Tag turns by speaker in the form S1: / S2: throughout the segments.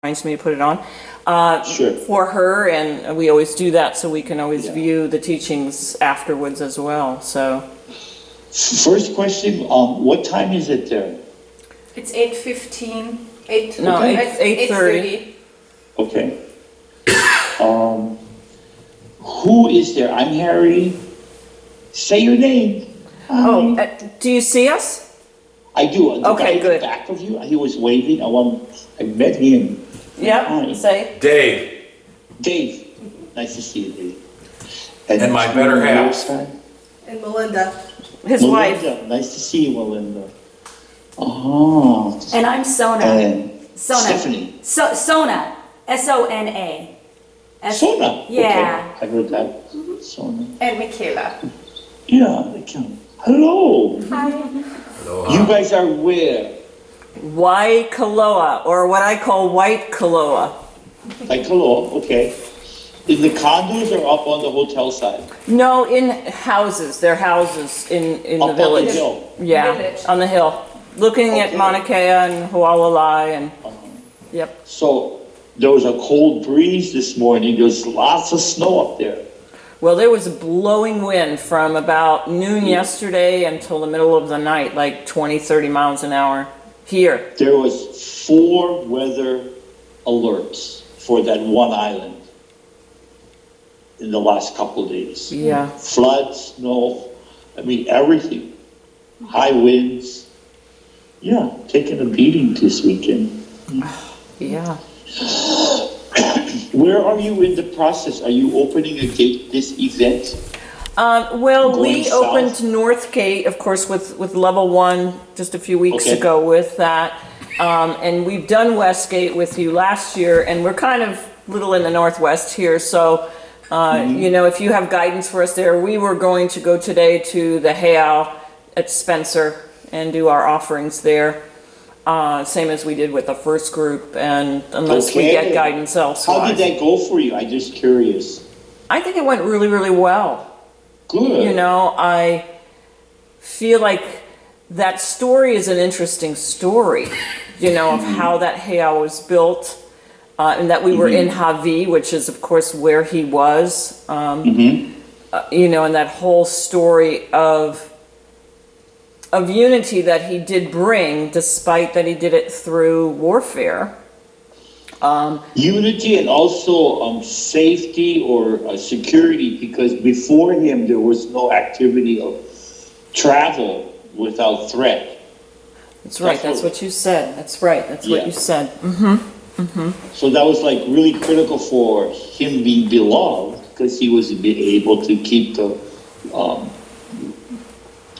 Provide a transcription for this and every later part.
S1: reminds me to put it on
S2: Sure.
S1: for her, and we always do that so we can always view the teachings afterwards as well. So,
S2: First question, what time is it there?
S3: It's 8:15. 8.
S1: No,
S2: Okay.
S1: it's 8:30.
S2: Okay. Who is there? I'm Harry. Say your name.
S1: Oh, do you see us?
S2: I do. The
S1: Okay,
S2: guy at
S1: good.
S2: the back of you, he was waving. I met him.
S1: Yep.
S2: Hi.
S1: Say.
S4: Dave,
S2: Dave. Nice to see you, Dave.
S4: And my better half.
S3: And Melinda.
S1: His wife.
S2: Melinda. Nice to see you, Melinda. Oh.
S5: And I'm Sona.
S2: And
S5: Sona.
S2: Stephanie.
S5: Sona. Sona.
S2: Sona.
S5: Yeah.
S2: Okay. I heard that. Sona.
S3: And Michaela.
S2: Yeah, they come. Hello.
S5: Hi.
S2: You guys are where?
S1: Waikoloa, or what I call White Koloa.
S2: Like, hello, okay. In the condos or up on the hotel side?
S1: No, in houses. They're houses in
S2: Up
S1: the
S2: on
S1: village.
S2: the hill?
S1: Yeah,
S3: Village.
S1: on the hill. Looking at
S2: Okay.
S1: Mauna Kea and Hualalai and, yep.
S2: So, there was a cold breeze this morning. There was lots of snow up there.
S1: Well, there was a blowing wind from about noon yesterday until the middle of the night, like 20, 30 miles an hour here.
S2: There was 4 weather alerts for that one island in the last couple of days.
S1: Yeah.
S2: Flood, snow, I mean, everything. High winds. Yeah, taking a beating this weekend.
S1: Yeah.
S2: Where are you in the process? Are you opening a gate this event?
S1: Well,
S2: Going
S1: we
S2: south?
S1: opened North Gate, of course, with level 1 just a few weeks
S2: Okay.
S1: ago with that. And we've done West Gate with you last year, and we're kind of little in the Northwest here. So, you know, if you have guidance for us there, we were going to go today to the Heiau at Spencer and do our offerings there. Same as we did with the first group, and unless we get
S2: Okay.
S1: guidance elsewhere.
S2: How did that go for you? I'm just curious.
S1: I think it went really, really well.
S2: Good.
S1: You know, I feel like that story is an interesting story, you know, of how that heiau was built, and that we were in Hawi, which is, of course, where he was, you know, and that whole story of unity that he did bring, despite that he did it through warfare.
S2: Unity and also safety or security, because before him there was no activity of travel without threat.
S1: That's right, that's what you said. That's right, that's what
S2: Yeah.
S1: you said.
S2: So that was like really critical for him being beloved, because he was able to keep the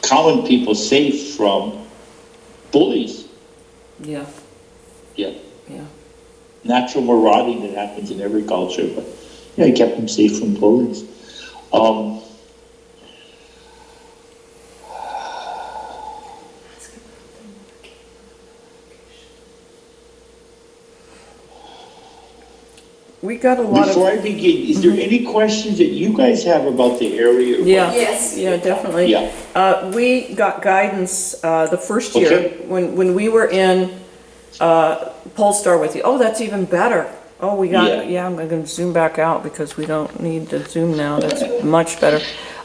S2: common people safe from bullies.
S1: Yeah,
S2: Yeah.
S1: yeah.
S2: Natural marauding that happens in every culture, but yeah, he kept them safe from bullies.
S1: We got a lot
S2: Before
S1: of,
S2: I begin, is there any questions that you guys have about the area?
S1: yeah.
S3: Yes.
S1: Yeah, definitely.
S2: Yeah.
S1: We got guidance the first year
S2: Okay.
S1: when we were in Polestar with you. Oh, that's even better. Oh, we got, yeah, I'm going to zoom back out because we don't need to zoom now. That's much better.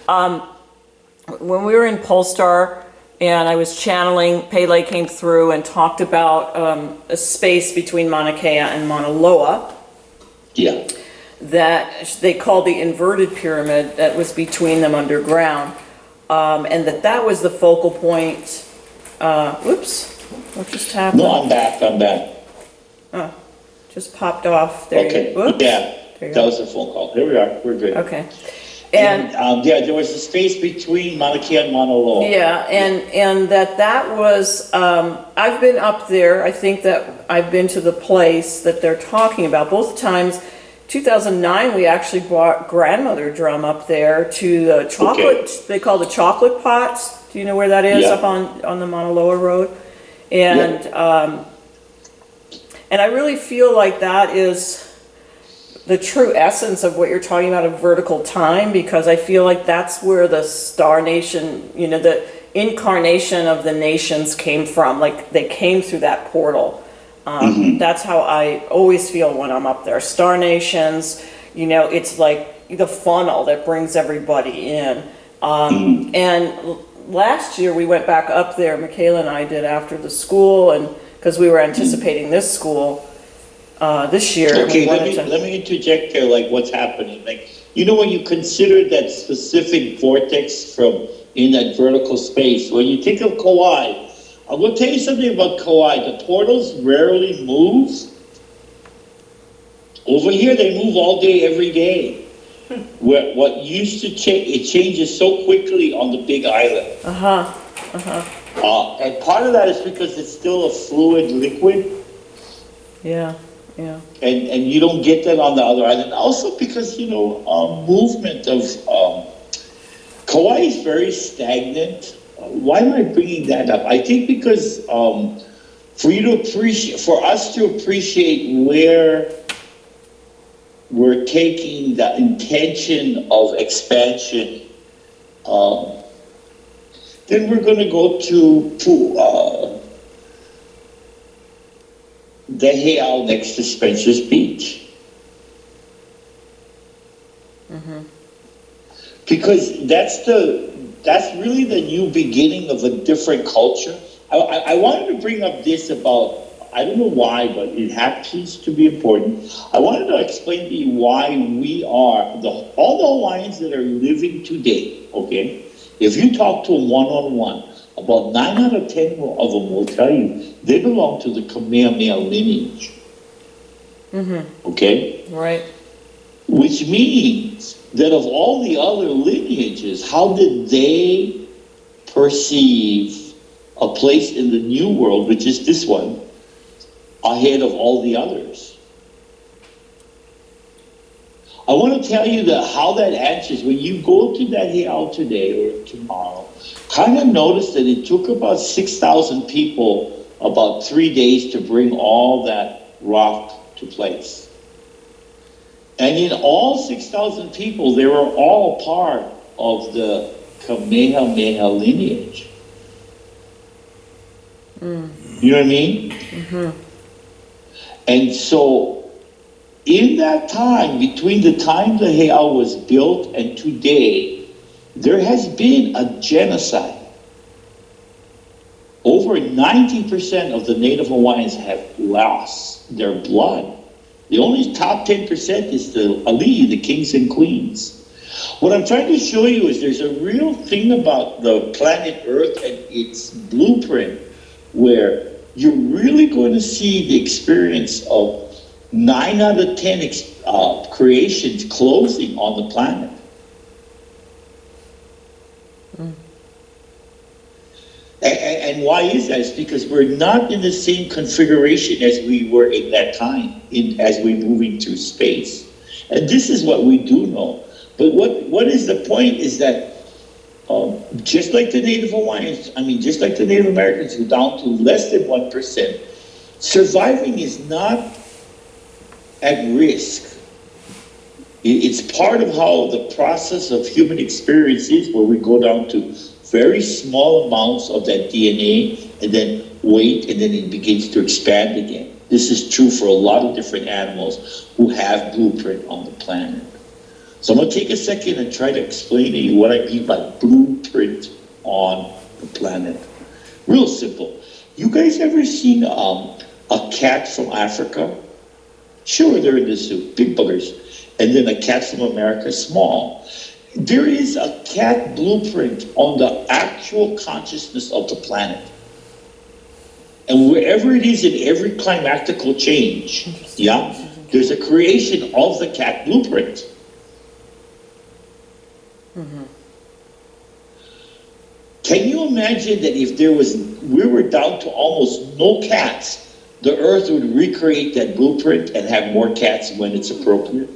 S1: When we were in Polestar and I was channeling, Pele came through and talked about a space between Mauna Kea and Mauna Loa
S2: Yeah.
S1: that they called the inverted pyramid that was between them underground. And that was the focal point. Whoops, what just happened?
S2: No, I'm back.
S1: Oh, just popped off. There
S2: Okay.
S1: you, whoops.
S2: Yeah.
S1: There you
S2: That
S1: go.
S2: was a phone call. Here we are. We're good.
S1: Okay. And
S2: yeah, there was a space between Mauna Kea and Mauna Loa.
S1: yeah, and that was, I've been up there. I think that I've been to the place that they're talking about. Both times, 2009, we actually brought grandmother drum up there to the chocolate, they call the chocolate pots. Do you know where that is?
S2: Yeah.
S1: Up on the Mauna Loa Road? And, and I really feel like that is the true essence of what you're talking about of vertical time, because I feel like that's where the Star Nation, you know, the incarnation of the nations came from. Like they came through that portal. That's how I always feel when I'm up there. Star Nations, it's like the funnel that brings everybody in. And last year we went back up there, Michaela and I did, after the school, and because we were anticipating this school this year. and we
S2: Okay,
S1: wanted to-
S2: let me interject here, like what's happening. Like, when you consider that specific vortex from in that vertical space, when you think of Kauai, I'm going to tell you something about Kauai. The portals rarely move. Over here, they move all day, every day. What used to change, it changes so quickly on the Big Island. And part of that is because it's still a fluid liquid.
S1: Yeah.
S2: And you don't get that on the other island. Also because, movement of, Kauai is very stagnant. Why am I bringing that up? I think because, for us to appreciate where we're taking the intention of expansion, then we're going to go to, the Heiau next to Spencer's Beach. Because that's really the new beginning of a different culture. I wanted to bring up this about, I don't know why, but it happens to be important. I wanted to explain to you why we are, all the Hawaiians that are living today, okay? If you talk to them one-on-one, about 9 out of 10 of them will tell you they belong to the Kamehameha lineage. Okay?
S1: Right.
S2: Which means that of all the other lineages, how did they perceive a place in the new world, which is this one, ahead of all the others? I want to tell you that how that answers, when you go to that Heiau today or tomorrow, kind of notice that it took about 6,000 people about 3 days to bring all that rock to place. And in all 6,000 people, they were all part of the Kamehameha lineage. You know what I mean? And so, in that time, between the time the Heiau was built and today, there has been a genocide. Over 90% of the Native Hawaiians have lost their blood. The only top 10% is the Ali, the kings and queens. What I'm trying to show you is there's a real thing about the planet Earth and its blueprint where you're really going to see the experience of 9 out of 10 creations closing on the planet. And why is that? It's because we're not in the same configuration as we were in that time, as we're moving through space. And this is what we do know. But what is the point is that just like the Native Hawaiians, just like the Native Americans who are down to less than 1%, surviving is not at risk. It's part of how the process of human experience is, where we go down to very small amounts of that DNA and then wait, and then it begins to expand again. This is true for a lot of different animals who have blueprint on the planet. So I'm going to take a second and try to explain to you what I mean by blueprint on the planet. Real simple. You guys ever seen a cat from Africa? Sure, they're in the zoo, big buggers. And then a cat from America, small. There is a cat blueprint on the actual consciousness of the planet. And wherever it is in every climactical change, there's a creation of the cat blueprint. Can you imagine that if we were down to almost no cats, the Earth would recreate that blueprint and have more cats when it's appropriate?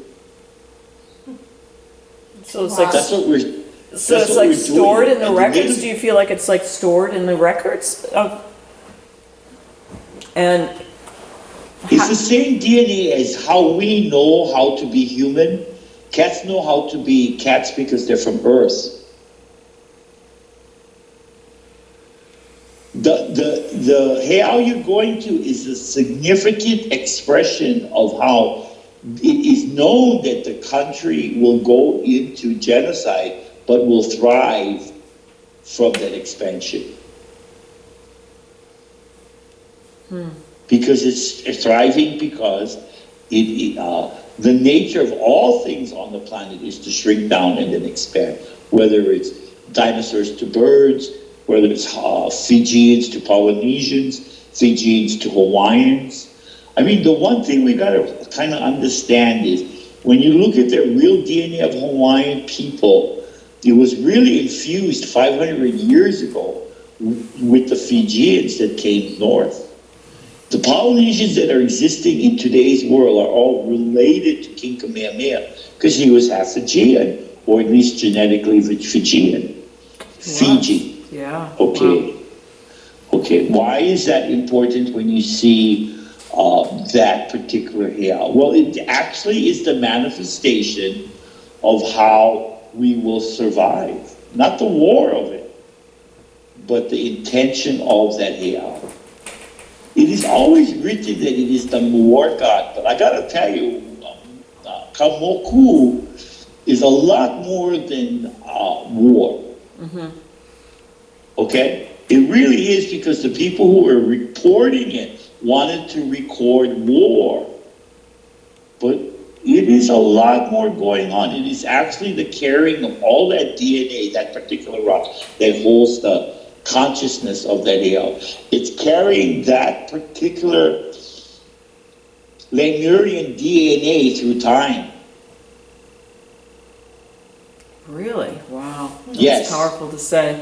S1: So it's like
S2: That's what we're.
S1: So it's like stored in the records? Do you feel like it's like stored in the records of? And
S2: it's the same DNA as how we know how to be human. Cats know how to be cats because they're from Earth. The heiau you're going to is a significant expression of how it is known that the country will go into genocide, but will thrive from that expansion. Because it's thriving because the nature of all things on the planet is to shrink down and then expand, whether it's dinosaurs to birds, whether it's Fijians to Polynesians, Fijians to Hawaiians. I mean, the one thing we got to kind of understand is when you look at the real DNA of Hawaiian people, it was really infused 500 years ago with the Fijians that came north. The Polynesians that are existing in today's world are all related to King Kamehameha because he was half Fijian, or at least genetically Fijian. Fiji.
S1: Yeah.
S2: Okay.
S1: Wow.
S2: Okay. Why is that important when you see that particular heiau? Well, it actually is the manifestation of how we will survive. Not the war of it, but the intention of that heiau. It is always written that it is the war god, but I gotta tell you, Kamoku is a lot more than war. Okay? It really is because the people who were reporting it wanted to record war. But it is a lot more going on. It is actually the carrying of all that DNA, that particular rock, that holds the consciousness of that heiau. It's carrying that particular Lemurian DNA through time.
S1: Really? Wow. That's
S2: Yes.
S1: powerful to say.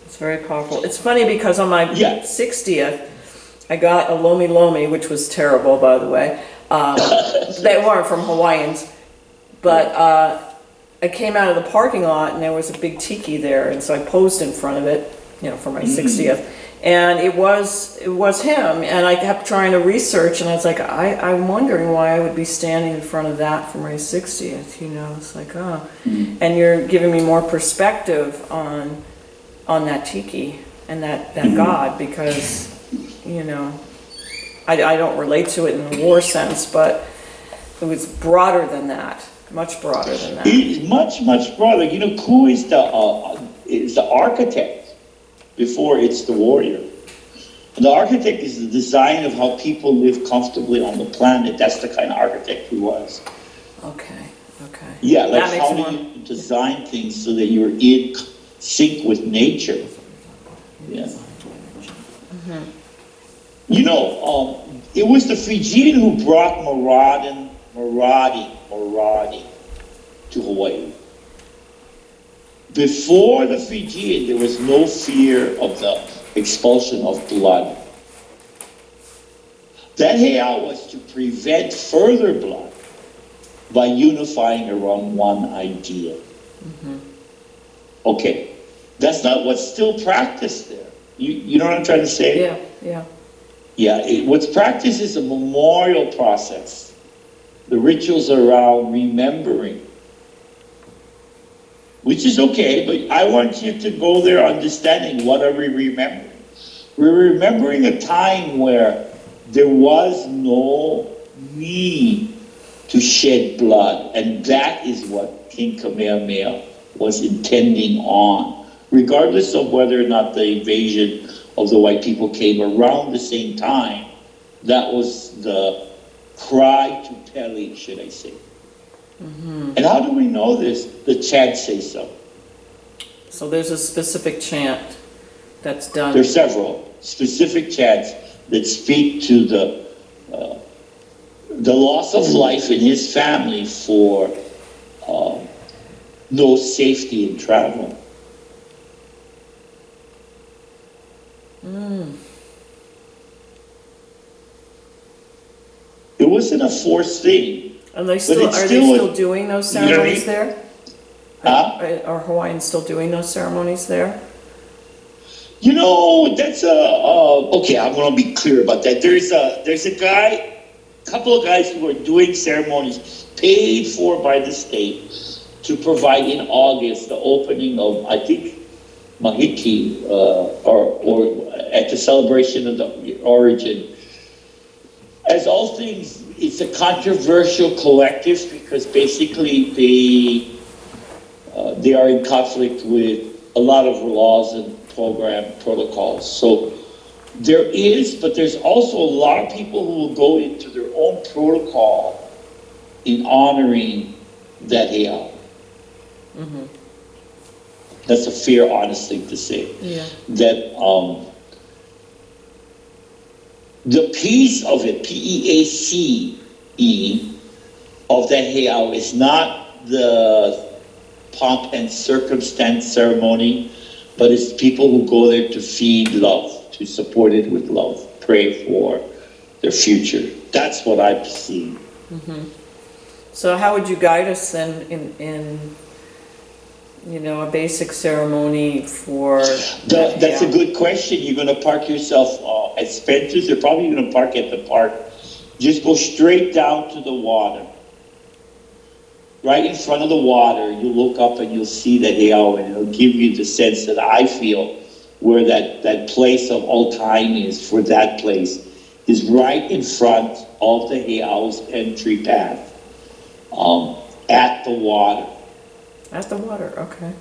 S1: It's very powerful. It's funny because on my 60th, I got a lomi lomi, which was terrible, by the way. They weren't from Hawaiians, but I came out of the parking lot and there was a big tiki there, and so I posed in front of it, you know, for my 60th, and it was him, and I kept trying to research, and I was like, I'm wondering why I would be standing in front of that for my 60th, you know. It's like, and you're giving me more perspective on that tiki and that god, because, you know, I don't relate to it in the war sense, but it was broader than that, much broader than that.
S2: It's much, much broader. You know, Ku is the architect before it's the warrior. And the architect is the design of how people live comfortably on the planet. That's the kind of architect he was.
S1: Okay.
S2: Yeah, like
S1: That makes
S2: how do you design things so that you're in sync with nature? Yeah. You know, it was the Fijian who brought marauding to Hawaii. Before the Fijian, there was no fear of the expulsion of blood. That heiau was to prevent further blood by unifying around one idea. Okay, that's not what's still practiced there. You know what I'm trying to say?
S1: Yeah.
S2: Yeah, what's practiced is a memorial process. The rituals around remembering, which is okay, but I want you to go there understanding what are we remembering. We're remembering a time where there was no need to shed blood, and that is what King Kamehameha was intending on, regardless of whether or not the invasion of the white people came around the same time. That was the cry to Pele, should I say. And how do we know this? The chant says so.
S1: So there's a specific chant that's done.
S2: There's several specific chants that speak to the loss of life in his family for no safety in travel. It wasn't a forced thing.
S1: And are they still doing those ceremonies there? Are Hawaiians still doing those ceremonies there?
S2: You know, that's okay, I'm gonna be clear about that. There's a couple of guys who are doing ceremonies paid for by the state to provide in August the opening of, I think, Mahiki, or at the celebration of the origin. As all things, it's a controversial collective because basically they are in conflict with a lot of laws and protocols. So there is, but there's also a lot of people who will go into their own protocol in honoring that heiau.
S1: Mm-hmm.
S2: That's a fair, honest thing to say.
S1: Yeah.
S2: That the piece of it, P-E-A-C-E, of that heiau is not the pomp and circumstance ceremony, but it's people who go there to feed love, to support it with love, pray for their future. That's what I've seen.
S1: Mm-hmm. So how would you guide us then in a basic ceremony for that?
S2: That's a good question. You're going to park yourself at Spencer's. You're probably going to park at the park. Just go straight down to the water. Right in front of the water, you look up and you'll see the heiau, and it'll give you the sense that I feel where that place of all time is for that place is right in front of the heiau's entry path, at the water.
S1: At the water, okay.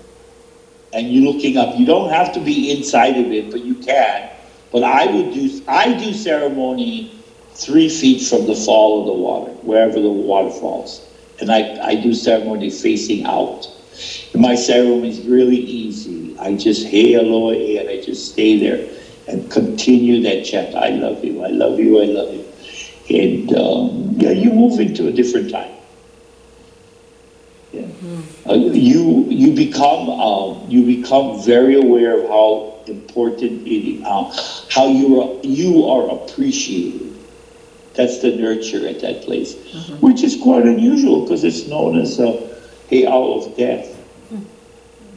S2: And you're looking up. You don't have to be inside of it, but you can. But I do ceremony 3 feet from the fall of the water, wherever the water falls. And I do ceremony facing out. And my ceremony is really easy. I just hey aloha, and I just stay there and continue that chant. I love you, I love you, I love you. And you move into a different time. Yeah. Mm-hmm. You become very aware of how important it is, how you are appreciated. That's the nurture at that place, mm-hmm. which is quite unusual because it's known as a heiau of death.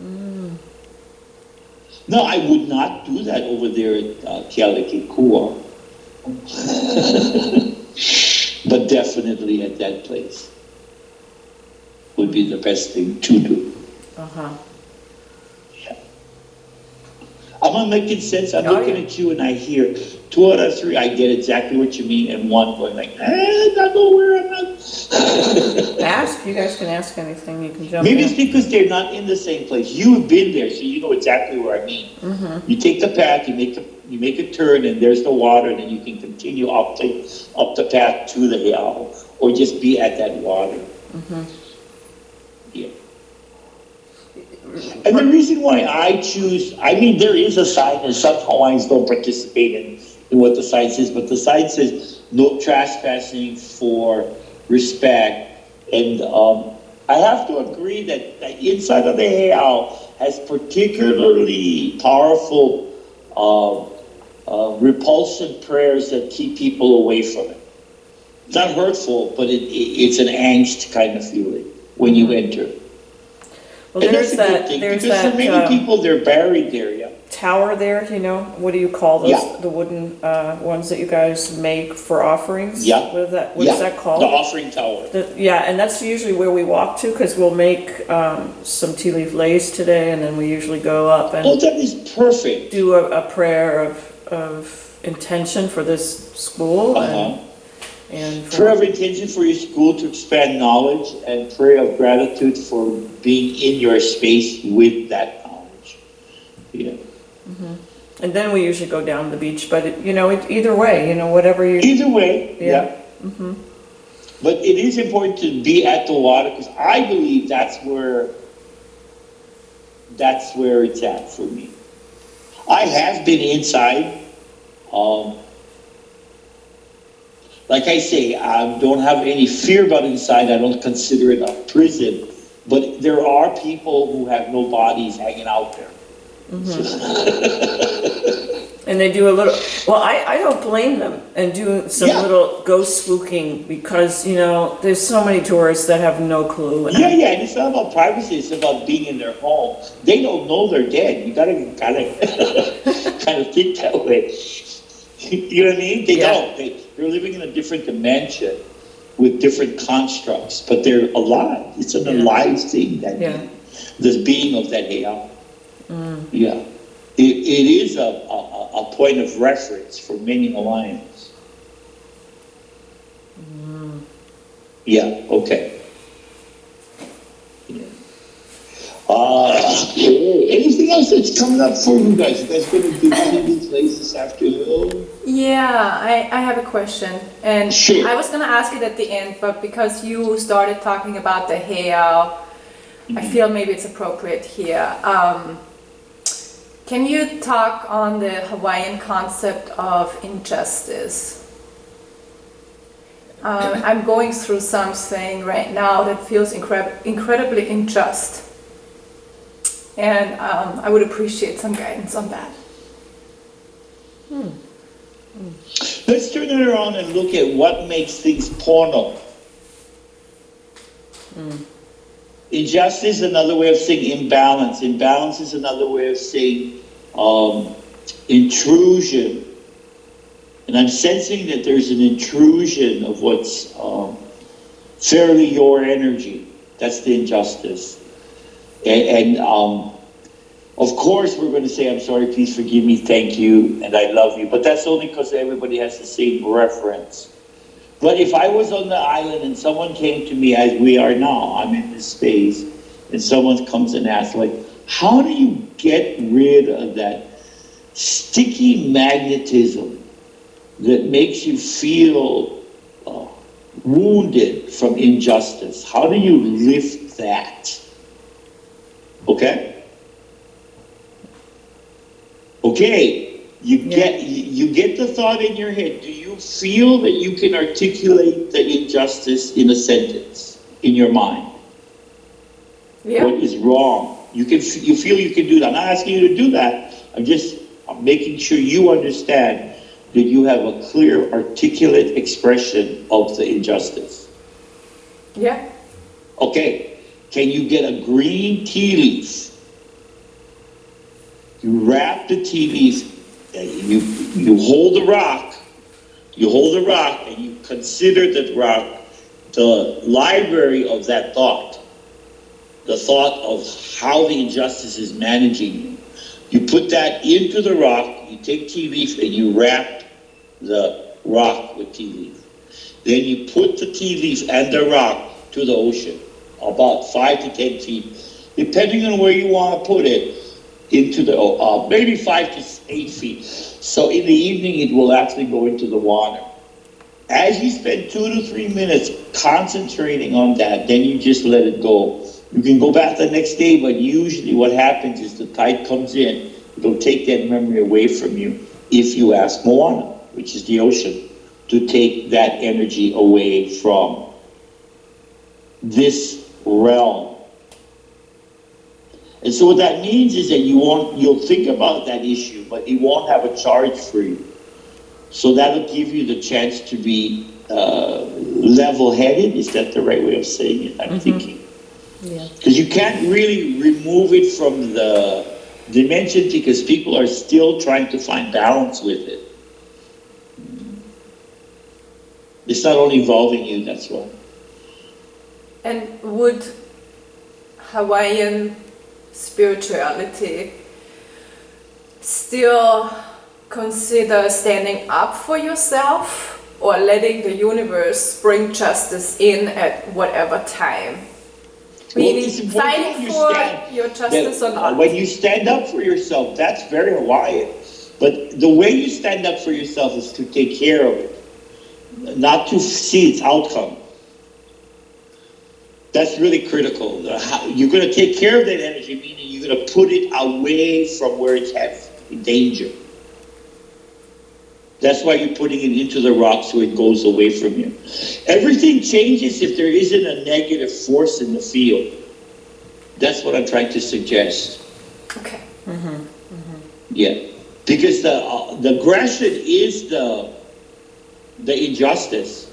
S2: Mm. No, I would not do that over there at Kealakekua. But definitely at that place would be the best thing to do.
S1: Uh-huh.
S2: Yeah. Am I making sense? I'm looking at you and I hear 2 out of 3, I get exactly what you mean, and 1 going like, I don't know where I'm at.
S1: Ask. You guys can ask anything. You can jump
S2: Maybe
S1: in.
S2: it's because they're not in the same place. You've been there, so you know exactly where I mean. Mm-hmm. You take the path, you make a turn, and there's the water, and then you can continue up the path to the heiau, or just be at that water. Mm-hmm. Yeah. And the reason why I choose, there is a sign, and some Hawaiians don't participate in what the sign says, but the sign says no trespassing for respect. And I have to agree that the inside of the heiau has particularly powerful repulsive prayers that keep people away from it. It's not hurtful, but it's an angst kind of feeling when you enter.
S1: Well,
S2: and there's that. There's that. For many people, they're buried there. Yeah.
S1: Tower there, what do you call those?
S2: Yeah.
S1: The wooden ones that you guys make for offerings.
S2: Yeah.
S1: What is that called?
S2: The offering tower.
S1: And that's usually where we walk to because we'll make some tea leaf lace today, and then we usually go up and.
S2: Oh, that is perfect.
S1: Do a prayer of intention for this school.
S2: Uh-huh.
S1: And
S2: prayer of intention for your school to expand knowledge, and prayer of gratitude for being in your space with that knowledge. Yeah.
S1: Mm-hmm. And then we usually go down to the beach, but either way, whatever you.
S2: Either way, yeah.
S1: Mm-hmm.
S2: But it is important to be at the water because I believe that's where it's at for me. I have been inside. Like I say, I don't have any fear about inside. I don't consider it a prison. But there are people who have no bodies hanging out there. Mm-hmm.
S1: And they do a little, I don't blame them and do some little ghost spooking because, there's so many tourists that have no clue.
S2: And it's not about privacy, it's about being in their home. They don't know they're dead. You gotta kind of think that way. You know what I mean? They don't. They're living in a different dimension with different constructs, but they're alive. It's an alive thing, the being of that heiau. Yeah. It is a point of reference for many Hawaiians. Yeah, okay. Yeah. Anything else that's coming up for you guys? You guys going to do TV plays this afternoon?
S3: Yeah, I have a question. And
S2: Sure.
S3: I was going to ask it at the end, but because you started talking about the hair, I feel maybe it's appropriate here. Can you talk on the Hawaiian concept of injustice? I'm going through something right now that feels incredibly unjust. And I would appreciate some guidance on that.
S2: Let's turn it around and look at what makes things porno. Injustice is another way of saying imbalance. Imbalance is another way of saying intrusion. And I'm sensing that there's an intrusion of what's fairly your energy. That's the injustice. And of course, we're going to say, I'm sorry, please forgive me, thank you, and I love you. But that's only because everybody has the same reference. But if I was on the island and someone came to me as we are now, I'm in this space, and someone comes and asks, like, how do you get rid of that sticky magnetism that makes you feel wounded from injustice? How do you lift that? Okay? Okay, you get the thought in your head. Do you feel that you can articulate the injustice in a sentence in your mind?
S3: Yeah.
S2: What is wrong? You feel you can do that. I'm not asking you to do that. I'm making sure you understand that you have a clear, articulate expression of the injustice.
S3: Yeah.
S2: Okay, can you get a green tea leaf? You wrap the tea leaf, you hold the rock, and you consider that rock the library of that thought, the thought of how the injustice is managing you. You put that into the rock, you take tea leaf and you wrap the rock with tea leaf. Then you put the tea leaf and the rock to the ocean, about 5 to 10 feet, depending on where you want to put it, into the, maybe 5 to 8 feet. So in the evening, it will actually go into the water. As you spend 2 to 3 minutes concentrating on that, then you just let it go. You can go back the next day, but usually what happens is the tide comes in. It'll take that memory away from you if you ask Moana, which is the ocean, to take that energy away from this realm. And so what that means is that you'll think about that issue, but it won't have a charge for you. So that'll give you the chance to be level-headed. Is that the right way of saying it? I'm thinking.
S1: Yeah.
S2: Because you can't really remove it from the dimension because people are still trying to find balance with it. It's not only involving you, that's why.
S3: And would Hawaiian spirituality still consider standing up for yourself or letting the universe bring justice in at whatever time? Meaning fighting for your justice or not?
S2: When you stand up for yourself, that's very Hawaiian. But the way you stand up for yourself is to take care of it, not to see its outcome. That's really critical. You're going to take care of that energy, meaning you're going to put it away from where it's in danger. That's why you're putting it into the rock so it goes away from you. Everything changes if there isn't a negative force in the field. That's what I'm trying to suggest.
S3: Okay.
S2: Yeah. Because the aggression is the injustice.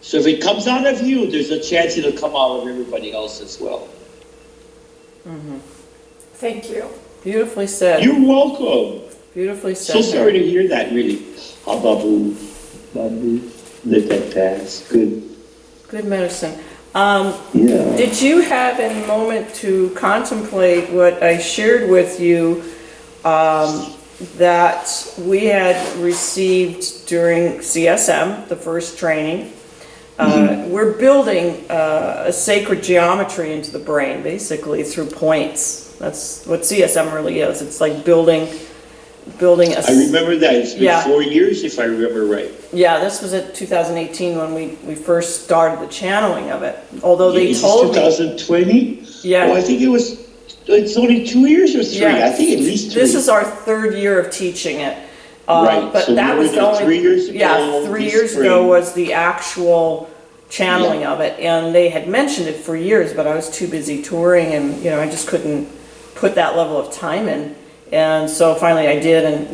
S2: So if it comes out of you, there's a chance it'll come out of everybody else as well.
S3: Thank you.
S1: Beautifully said.
S2: You're welcome.
S1: Beautifully said.
S2: So sorry to hear that, really. Babu, let that pass. Good.
S1: Good medicine.
S2: Yeah.
S1: Did you have a moment to contemplate what I shared with you that we had received during CSM, the first training? We're building a sacred geometry into the brain, basically through points. That's what CSM really is. It's like building a.
S2: I remember that. It's been
S1: Yeah.
S2: 4 years, if I remember right.
S1: Yeah, this was at 2018 when we first started the channeling of it. Although they
S2: Is
S1: told me.
S2: 2020?
S1: Yeah.
S2: Oh, I think it's only 2 years or 3.
S1: Yeah.
S2: I think at least 3.
S1: This is our third year of teaching it.
S2: Right,
S1: But
S2: so
S1: that
S2: we
S1: was
S2: were
S1: the
S2: there
S1: only.
S2: 3 years ago.
S1: Yeah, 3
S2: this
S1: years ago
S2: spring.
S1: was the actual channeling of it, and they had mentioned it for years, but I was too busy touring, and I just couldn't put that level of time in. And so finally I did, and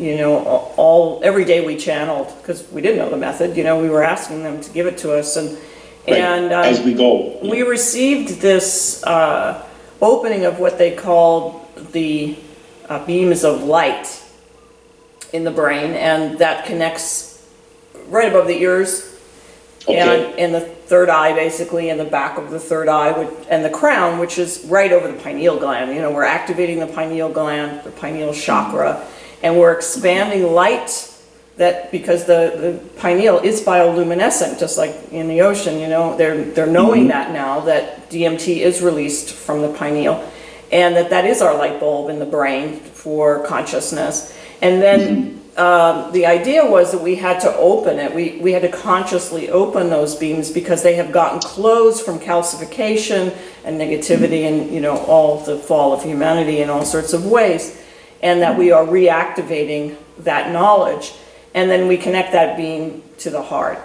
S1: every day we channeled because we didn't know the method. We were asking them to give it to us, and
S2: Right, as we go.
S1: we received this opening of what they called the beams of light in the brain, and that connects right above the ears
S2: Okay.
S1: and in the third eye, basically, in the back of the third eye, and the crown, which is right over the pineal gland. We're activating the pineal gland, the pineal chakra, and we're expanding light because the pineal is bioluminescent, just like in the ocean. They're knowing that now, that DMT is released from the pineal, and that is our light bulb in the brain for consciousness. And then the idea was that we had to open it. We had to consciously open those beams because they have gotten closed from calcification and negativity and all the fall of humanity in all sorts of ways, and that we are reactivating that knowledge, and then we connect that beam to the heart.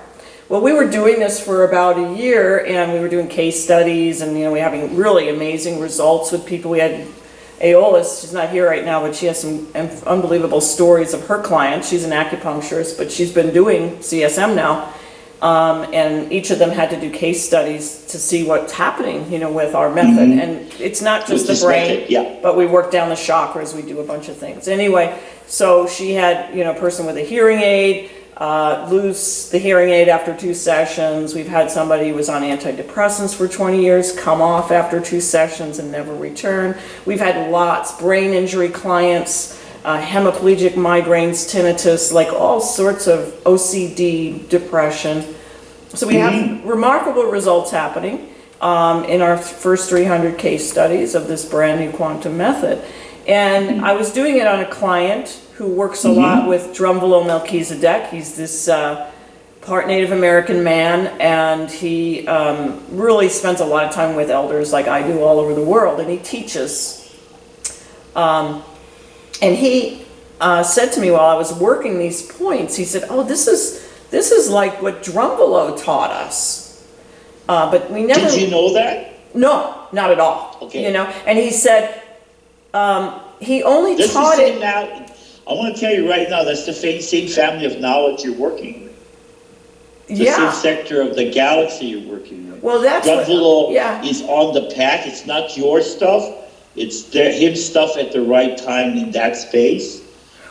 S1: Well, we were doing this for about a year, and we were doing case studies, and we're having really amazing results with people. We had Aeolus, she's not here right now, but she has some unbelievable stories of her clients. She's an acupuncturist, but she's been doing CSM now. And each of them had to do case studies to see what's happening, with our method. And it's not just the brain, but we work down the chakras, we do a bunch of things. Anyway, so she had, a person with a hearing aid, lose the hearing aid after 2 sessions. We've had somebody who was on antidepressants for 20 years come off after 2 sessions and never return. We've had lots, brain injury clients, hemiplegic migraines, tinnitus, like all sorts of OCD, depression. So we have remarkable results happening in our first 300 case studies of this brand new quantum method. And I was doing it on a client who works a lot with Drumvalo Melchizedek. He's this part Native American man, and he really spends a lot of time with elders like I do all over the world, and he teaches. And he said to me while I was working these points, he said, "Oh, this is like what Drumvalo taught us." But we never.
S2: Did you know that?
S1: No, not at all.
S2: Okay.
S1: And he said he only
S2: This
S1: taught
S2: is
S1: it.
S2: now. I want to tell you right now, that's the same family of knowledge you're working with. The same sector of the galaxy you're working with.
S1: Well, that's
S2: Drumvalo
S1: yeah.
S2: is on the path. It's not your stuff. It's his stuff at the right time in that space.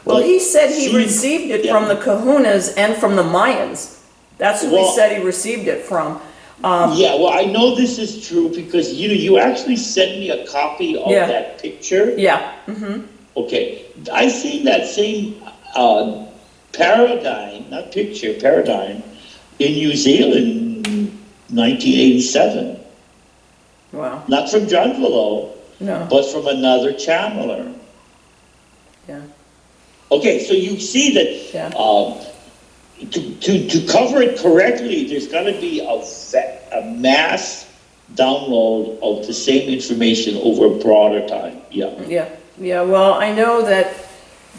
S1: Well,
S2: But
S1: he said he received it from the Kahunas and from the Mayans. That's who he said he received it from.
S2: Well, I know this is true because you actually sent me a copy of that picture.
S1: Yeah. Mm-hmm.
S2: Okay, I seen that same paradigm in New Zealand in 1987.
S1: Wow.
S2: Not from Drumvalo,
S1: No.
S2: but from another channeler.
S1: Yeah.
S2: Okay, so you see that to cover it correctly, there's got to be a mass download of the same information over a broader time.
S1: Yeah. Well, I know that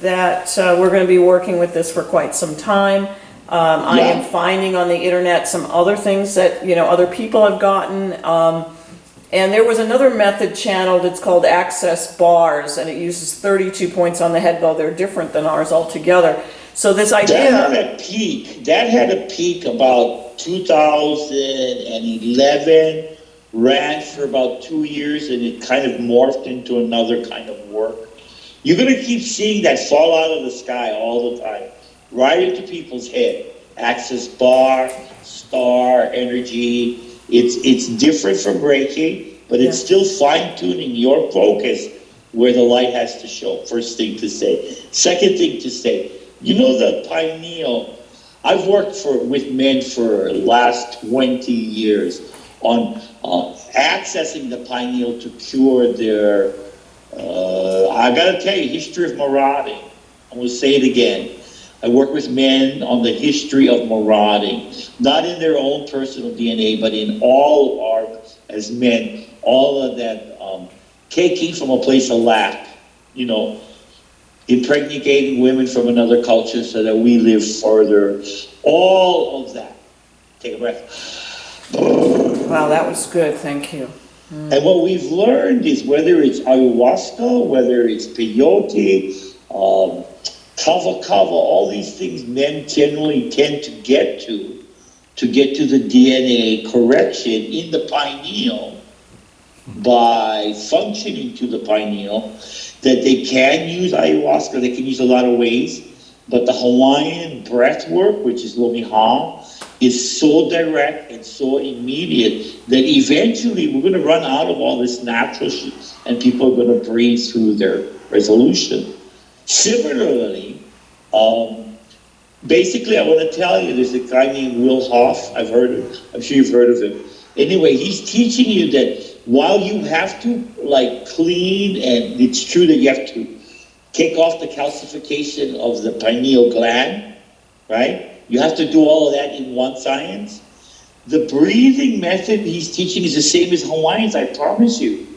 S1: we're going to be working with this for quite some time. I am finding on the internet some other things that other people have gotten. And there was another method channeled. It's called Access Bars, and it uses 32 points on the head, though they're different than ours altogether. So this idea
S2: that had a peak about 2011. Ran for about 2 years, and it kind of morphed into another kind of work. You're going to keep seeing that fall out of the sky all the time, right into people's head. Access bar, star, energy, It's different from Reiki, but it's still fine-tuning your focus where the light has to show. First thing to say. Second thing to say, you know the pineal. I've worked with men for the last 20 years on accessing the pineal to cure their, I gotta tell you, history of marauding. I'm gonna say it again. I work with men on the history of marauding, not in their own personal DNA, but in all our, as men, all of that taking from a place of lack, you know, impregnating women from another culture so that we live further, all of that. Take a breath.
S1: Wow, that was good, thank you.
S2: And what we've learned is whether it's ayahuasca, whether it's peyote, kava, all these things men generally tend to get to the DNA correction in the pineal by functioning to the pineal, that they can use ayahuasca, they can use a lot of ways, but the Hawaiian breath work, which is lomiha, is so direct and so immediate that eventually we're going to run out of all this natural shit and people are going to breathe through their resolution. Similarly, basically I want to tell you, there's a guy named Will Hoff, I'm sure you've heard of him. Anyway, he's teaching you that while you have to like clean, and it's true that you have to take off the calcification of the pineal gland, right? You have to do all of that in one science. The breathing method he's teaching is the same as Hawaiians, I promise you.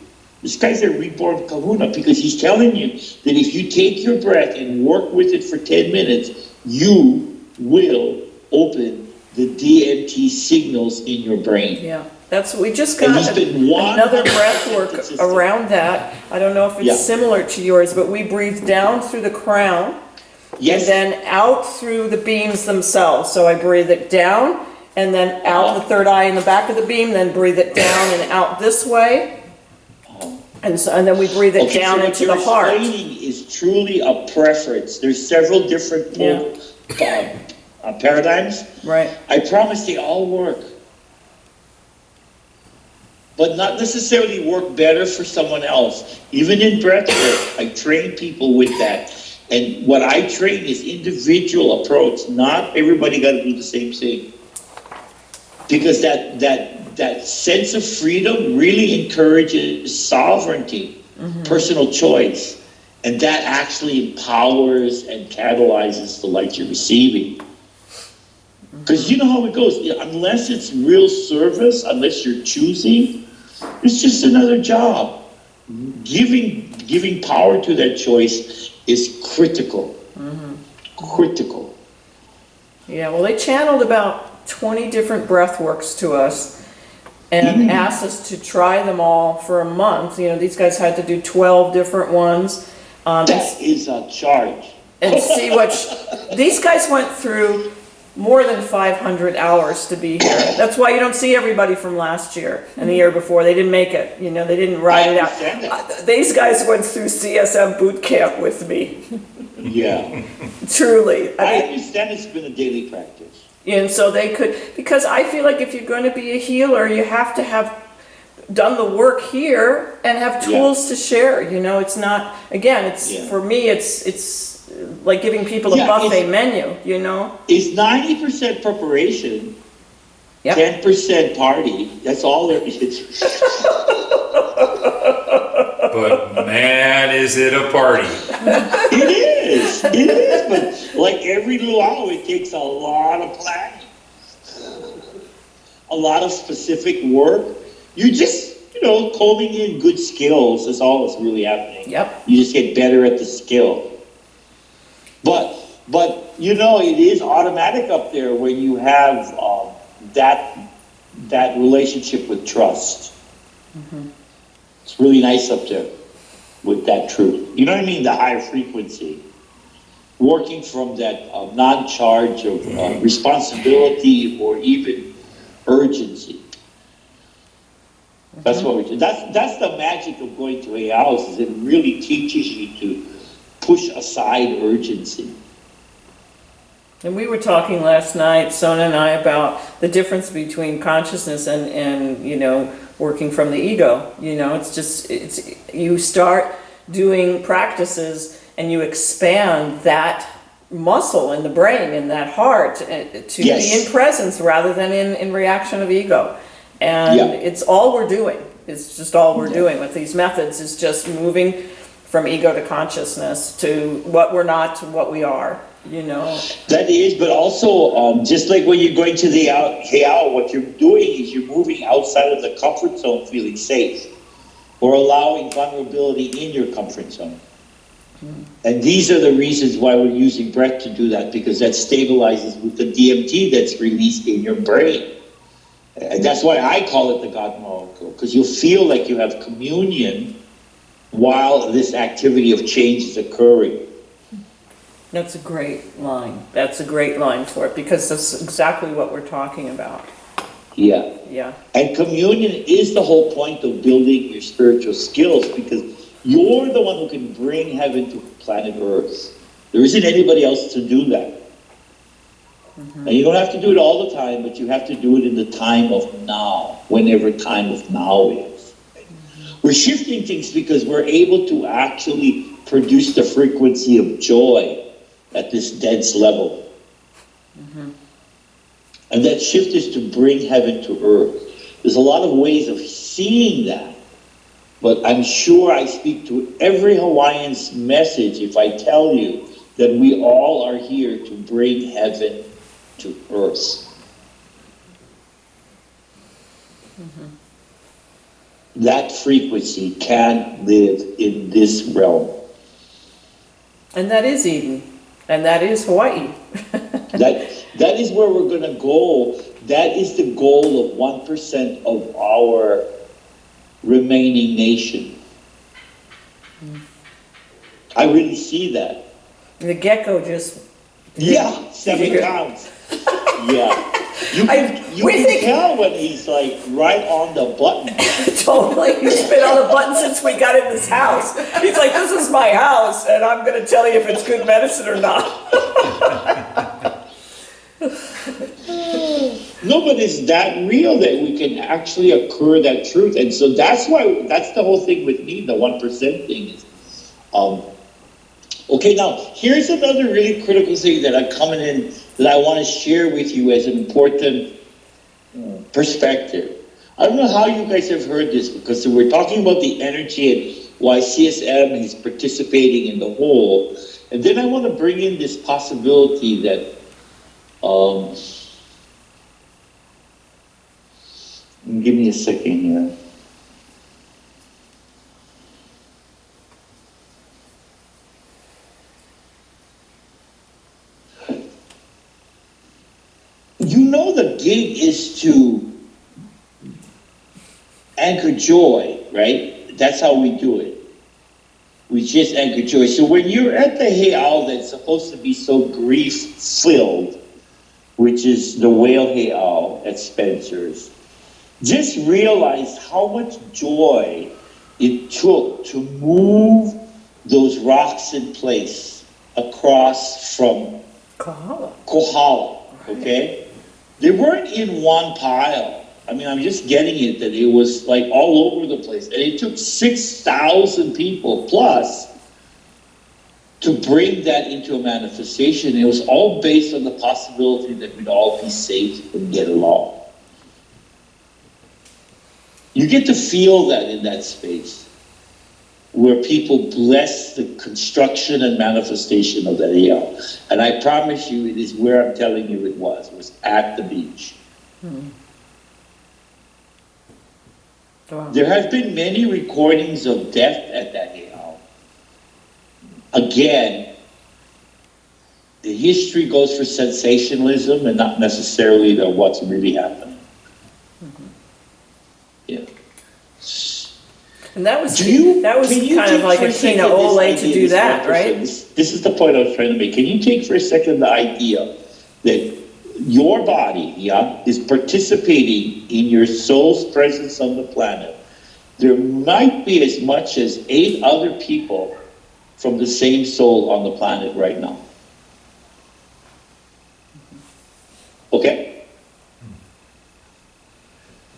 S2: This guy's a reborn kahuna because he's telling you that if you take your breath and work with it for 10 minutes, you will open the DMT signals in your brain.
S1: Yeah, we just got another breath work around that. I don't know if it's similar to yours, but we breathe down through the crown and then out through the beams themselves. So I breathe it down and then out the third eye in the back of the beam, then breathe it down and out this way. And then we breathe it down into the heart.
S2: What you're explaining is truly a preference. There's several different paradigms.
S1: Right.
S2: I promise they all work. But not necessarily work better for someone else. Even in breath work, I train people with that. And what I train is individual approach. Not everybody got to do the same thing. Because that sense of freedom really encourages sovereignty, personal choice. And that actually empowers and catalyzes the light you're receiving. Because you know how it goes. Unless it's real service, unless you're choosing, it's just another job. Giving power to that choice is critical. Critical.
S1: Yeah, well, they channeled about 20 different breath works to us and asked us to try them all for a month. You know, these guys had to do 12 different ones.
S2: That is a charge.
S1: And see these guys went through more than 500 hours to be here. That's why you don't see everybody from last year and the year before. They didn't make it. You know, they didn't ride it out. These guys went through CSM boot camp with me.
S2: Yeah.
S1: Truly.
S2: I understand it's been a daily practice.
S1: And so they could, because I feel like if you're going to be a healer, you have to have done the work here and have tools to share. You know, it's not, again, for me, it's like giving people a buffet menu, you know?
S2: It's 90% preparation, 10% party. That's all there is.
S4: But man, is it a party.
S2: It is, but like every luau, it takes a lot of planning, a lot of specific work. You just, combing in good skills is all that's really happening.
S1: Yep.
S2: You just get better at the skill. But it is automatic up there when you have that relationship with trust. It's really nice up there with that truth. You know what I mean? The higher frequency. Working from that non-charge of responsibility or even urgency. That's what we do. That's the magic of going to a house, is it really teaches you to push aside urgency.
S1: And we were talking last night, Sona and I, about the difference between consciousness and working from the ego. You start doing practices and you expand that muscle in the brain, in that heart, to
S2: Yes.
S1: be in presence rather than in reaction of ego. And
S2: Yeah.
S1: it's all we're doing. It's just all we're doing with these methods is just moving from ego to consciousness to what we're not to what we are.
S2: That is, but also, just like when you're going to the heiau, what you're doing is you're moving outside of the comfort zone, feeling safe, or allowing vulnerability in your comfort zone. And these are the reasons why we're using breath to do that, because that stabilizes with the DMT that's released in your brain. And that's why I call it the God molecule, because you'll feel like you have communion while this activity of change is occurring.
S1: That's a great line. That's a great line for it, because that's exactly what we're talking about.
S2: Yeah.
S1: Yeah.
S2: And communion is the whole point of building your spiritual skills, because you're the one who can bring heaven to planet Earth. There isn't anybody else to do that. And you don't have to do it all the time, but you have to do it in the time of now, whenever time of now is. We're shifting things because we're able to actually produce the frequency of joy at this dense level. And that shift is to bring heaven to earth. There's a lot of ways of seeing that, but I'm sure I speak to every Hawaiian's message if I tell you that we all are here to bring heaven to earth. That frequency can live in this realm.
S1: And that is Eden. And that is Hawaii.
S2: That is where we're going to go. That is the goal of 1% of our remaining nation. I really see that.
S1: The gecko just...
S2: Yeah, 7 pounds. Yeah. You can tell when he's like right on the button.
S1: Totally. He's been on the button since we got in this house. He's like, this is my house, and I'm going to tell you if it's good medicine or not.
S2: No, but it's that real that we can actually occur that truth. And so that's the whole thing with me, the 1% thing is, okay, now, here's another really critical thing that I'm coming in that I want to share with you as an important perspective. I don't know how you guys have heard this, because we're talking about the energy and why CSM is participating in the whole. And then I want to bring in this possibility that give me a second here. You know, the gig is to anchor joy, right? That's how we do it. We just anchor joy. So when you're at the heiau that's supposed to be so grief-filled, which is the whale heiau at Spencer's, just realize how much joy it took to move those rocks in place across from Kohala, okay? They weren't in one pile. I mean, I'm just getting it that it was like all over the place. And it took 6,000 people plus to bring that into a manifestation. It was all based on the possibility that we'd all be safe and get along. You get to feel that in that space where people bless the construction and manifestation of that heiau. And I promise you, it is where I'm telling you it was at the beach.
S1: Wow.
S2: There have been many recordings of death at that heiau. Again, the history goes for sensationalism and not necessarily the what's really happening. Yeah.
S1: And that was
S2: Can you
S1: kind of
S2: take
S1: like
S2: for
S1: a
S2: second
S1: Tina
S2: this
S1: Ole
S2: idea,
S1: to do
S2: this
S1: that,
S2: 1%?
S1: right?
S2: This is the point I was trying to make. Can you take for a second the idea that your body, is participating in your soul's presence on the planet? There might be as much as 8 other people from the same soul on the planet right now. Okay?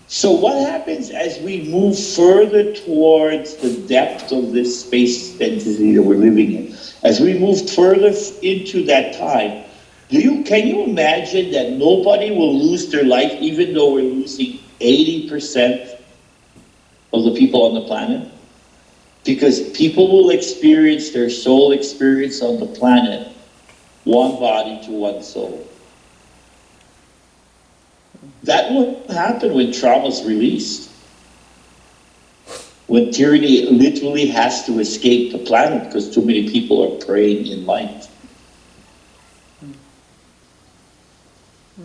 S2: So what happens as we move further towards the depth of this space density that we're living in? As we move further into that time, can you imagine that nobody will lose their life even though we're losing 80% of the people on the planet? Because people will experience their soul experience on the planet, one body to one soul. That will happen when trauma is released. When tyranny literally has to escape the planet because too many people are praying in light.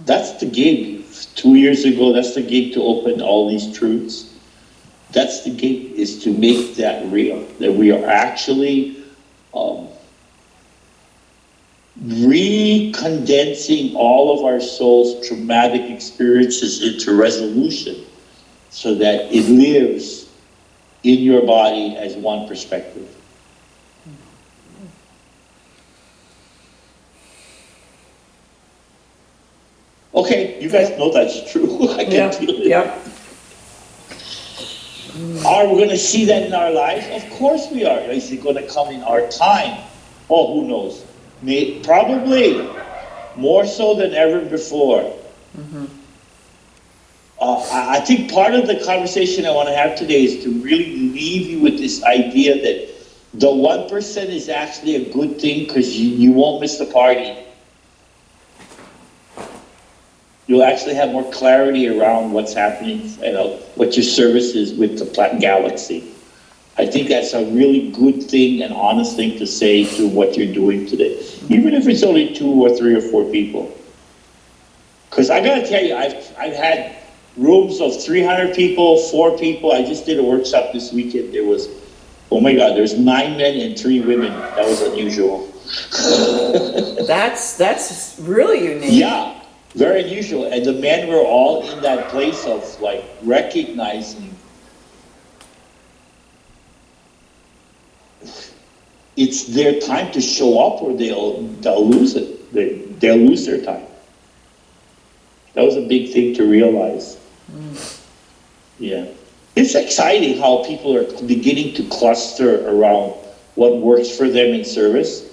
S2: That's the gig. 2 years ago, that's the gig to open all these truths. That's the gig, is to make that real. That we are actually recondensing all of our soul's traumatic experiences into resolution so that it lives in your body as one perspective. Okay, you guys know that's true. I can feel it.
S1: Yeah.
S2: Are we going to see that in our lives? Of course we are. Is it going to come in our time? Oh, who knows? Probably more so than ever before. Mm-hmm. I think part of the conversation I want to have today is to really leave you with this idea that the 1% is actually a good thing because you won't miss the party. You'll actually have more clarity around what's happening, what your service is with the galaxy. I think that's a really good thing and honest thing to say to what you're doing today, even if it's only 2 or 3 or 4 people. Because I gotta tell you, I've had rooms of 300 people, 4 people. I just did a workshop this weekend. There was, oh my God, there's 9 men and 3 women. That was unusual.
S1: That's really unique.
S2: Yeah. Very unusual. And the men were all in that place of like recognizing it's their time to show up or they'll lose it. They'll lose their time. That was a big thing to realize. Yeah. It's exciting how people are beginning to cluster around what works for them in service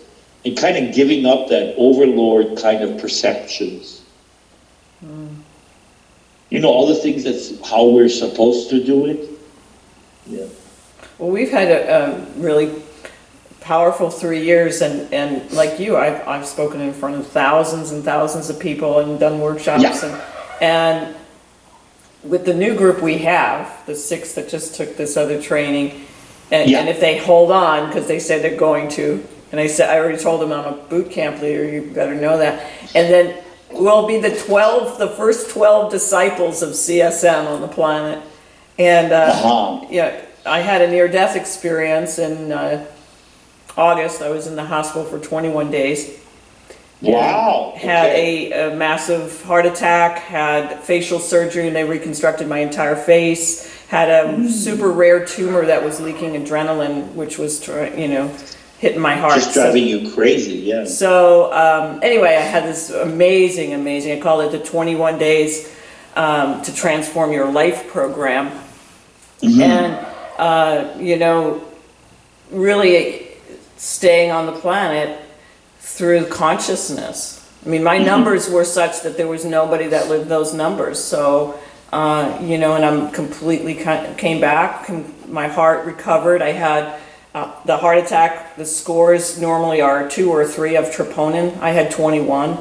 S2: and kind of giving up that overlord kind of perceptions. You know, all the things that's how we're supposed to do it. Yeah.
S1: Well, we've had a really powerful 3 years, and like you, I've spoken in front of thousands and thousands of people and done workshops, and with the new group we have, the 6 that just took this other training, and if they hold on, because they said they're going to, and I already told them I'm a boot camp leader, you better know that, and then we'll be the first 12 disciples of CSM on the planet. And I had a near-death experience in August. I was in the hospital for 21 days.
S2: Wow.
S1: Had a massive heart attack, had facial surgery, and they reconstructed my entire face. Had a super rare tumor that was leaking adrenaline, which was, hitting my heart.
S2: Just driving you crazy, yeah.
S1: So anyway, I had this amazing, I call it the 21 days to transform your life program. And, really staying on the planet through consciousness. I mean, my numbers were such that there was nobody that lived those numbers. So, and I'm completely came back, my heart recovered. I had the heart attack, the scores normally are 2 or 3 of troponin. I had 21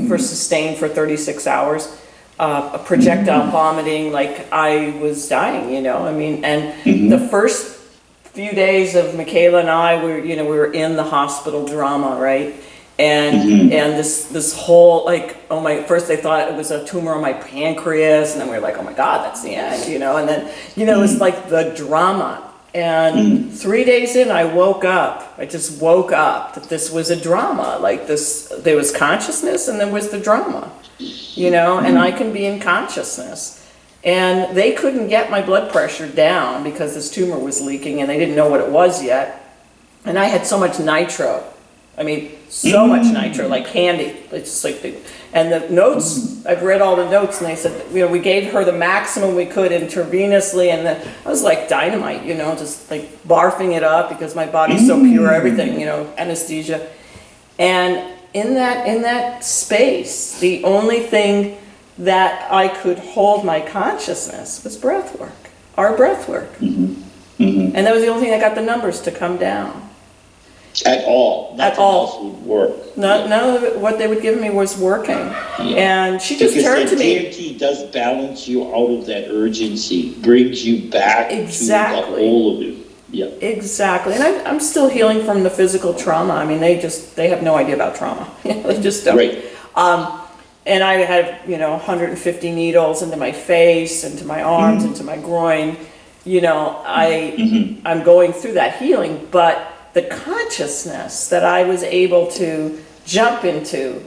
S1: for sustained for 36 hours. A projectile vomiting, like I was dying, and the first few days of Michaela and I, we were in the hospital drama, right? And this whole first they thought it was a tumor on my pancreas, and then we were like, oh my God, that's the end, and then it was like the drama. And 3 days in, I woke up. I just woke up that this was a drama. Like this, there was consciousness and there was the drama, and I can be in consciousness. And they couldn't get my blood pressure down because this tumor was leaking and they didn't know what it was yet. And I had so much nitro. I mean, so much nitro, like candy. It's just like, and the notes, I've read all the notes, and they said, we gave her the maximum we could intravenously, and I was like dynamite, just like barfing it up because my body's so pure, everything, anesthesia. And in that space, the only thing that I could hold my consciousness was breath work, our breath work. And that was the only thing that got the numbers to come down.
S2: At all. Nothing else would work.
S1: None of what they would give me was working. And she just turned to me.
S2: Because DMT does balance you out of that urgency, brings you back to the whole of it. Yeah.
S1: Exactly. And I'm still healing from the physical trauma. I mean, they have no idea about trauma. They just don't.
S2: Right.
S1: And I had, 150 needles into my face, into my arms, into my groin. I'm going through that healing, but the consciousness that I was able to jump into,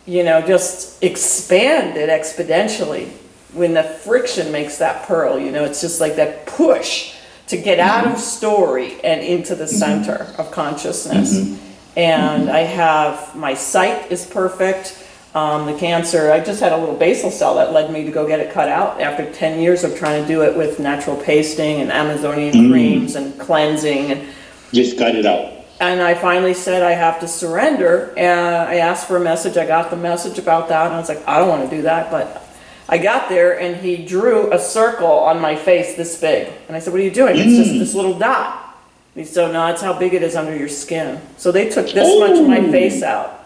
S1: just expanded exponentially when the friction makes that pearl, it's just like that push to get out of story and into the center of consciousness. And my sight is perfect. The cancer, I just had a little basal cell that led me to go get it cut out after 10 years of trying to do it with natural pasting and Amazonian creams and cleansing. And
S2: just cut it out.
S1: And I finally said I have to surrender, and I asked for a message. I got the message about that, and I was like, I don't want to do that, but I got there, and he drew a circle on my face this big. And I said, what are you doing? It's just this little dot. And he said, no, that's how big it is under your skin. So they took this much of my face out,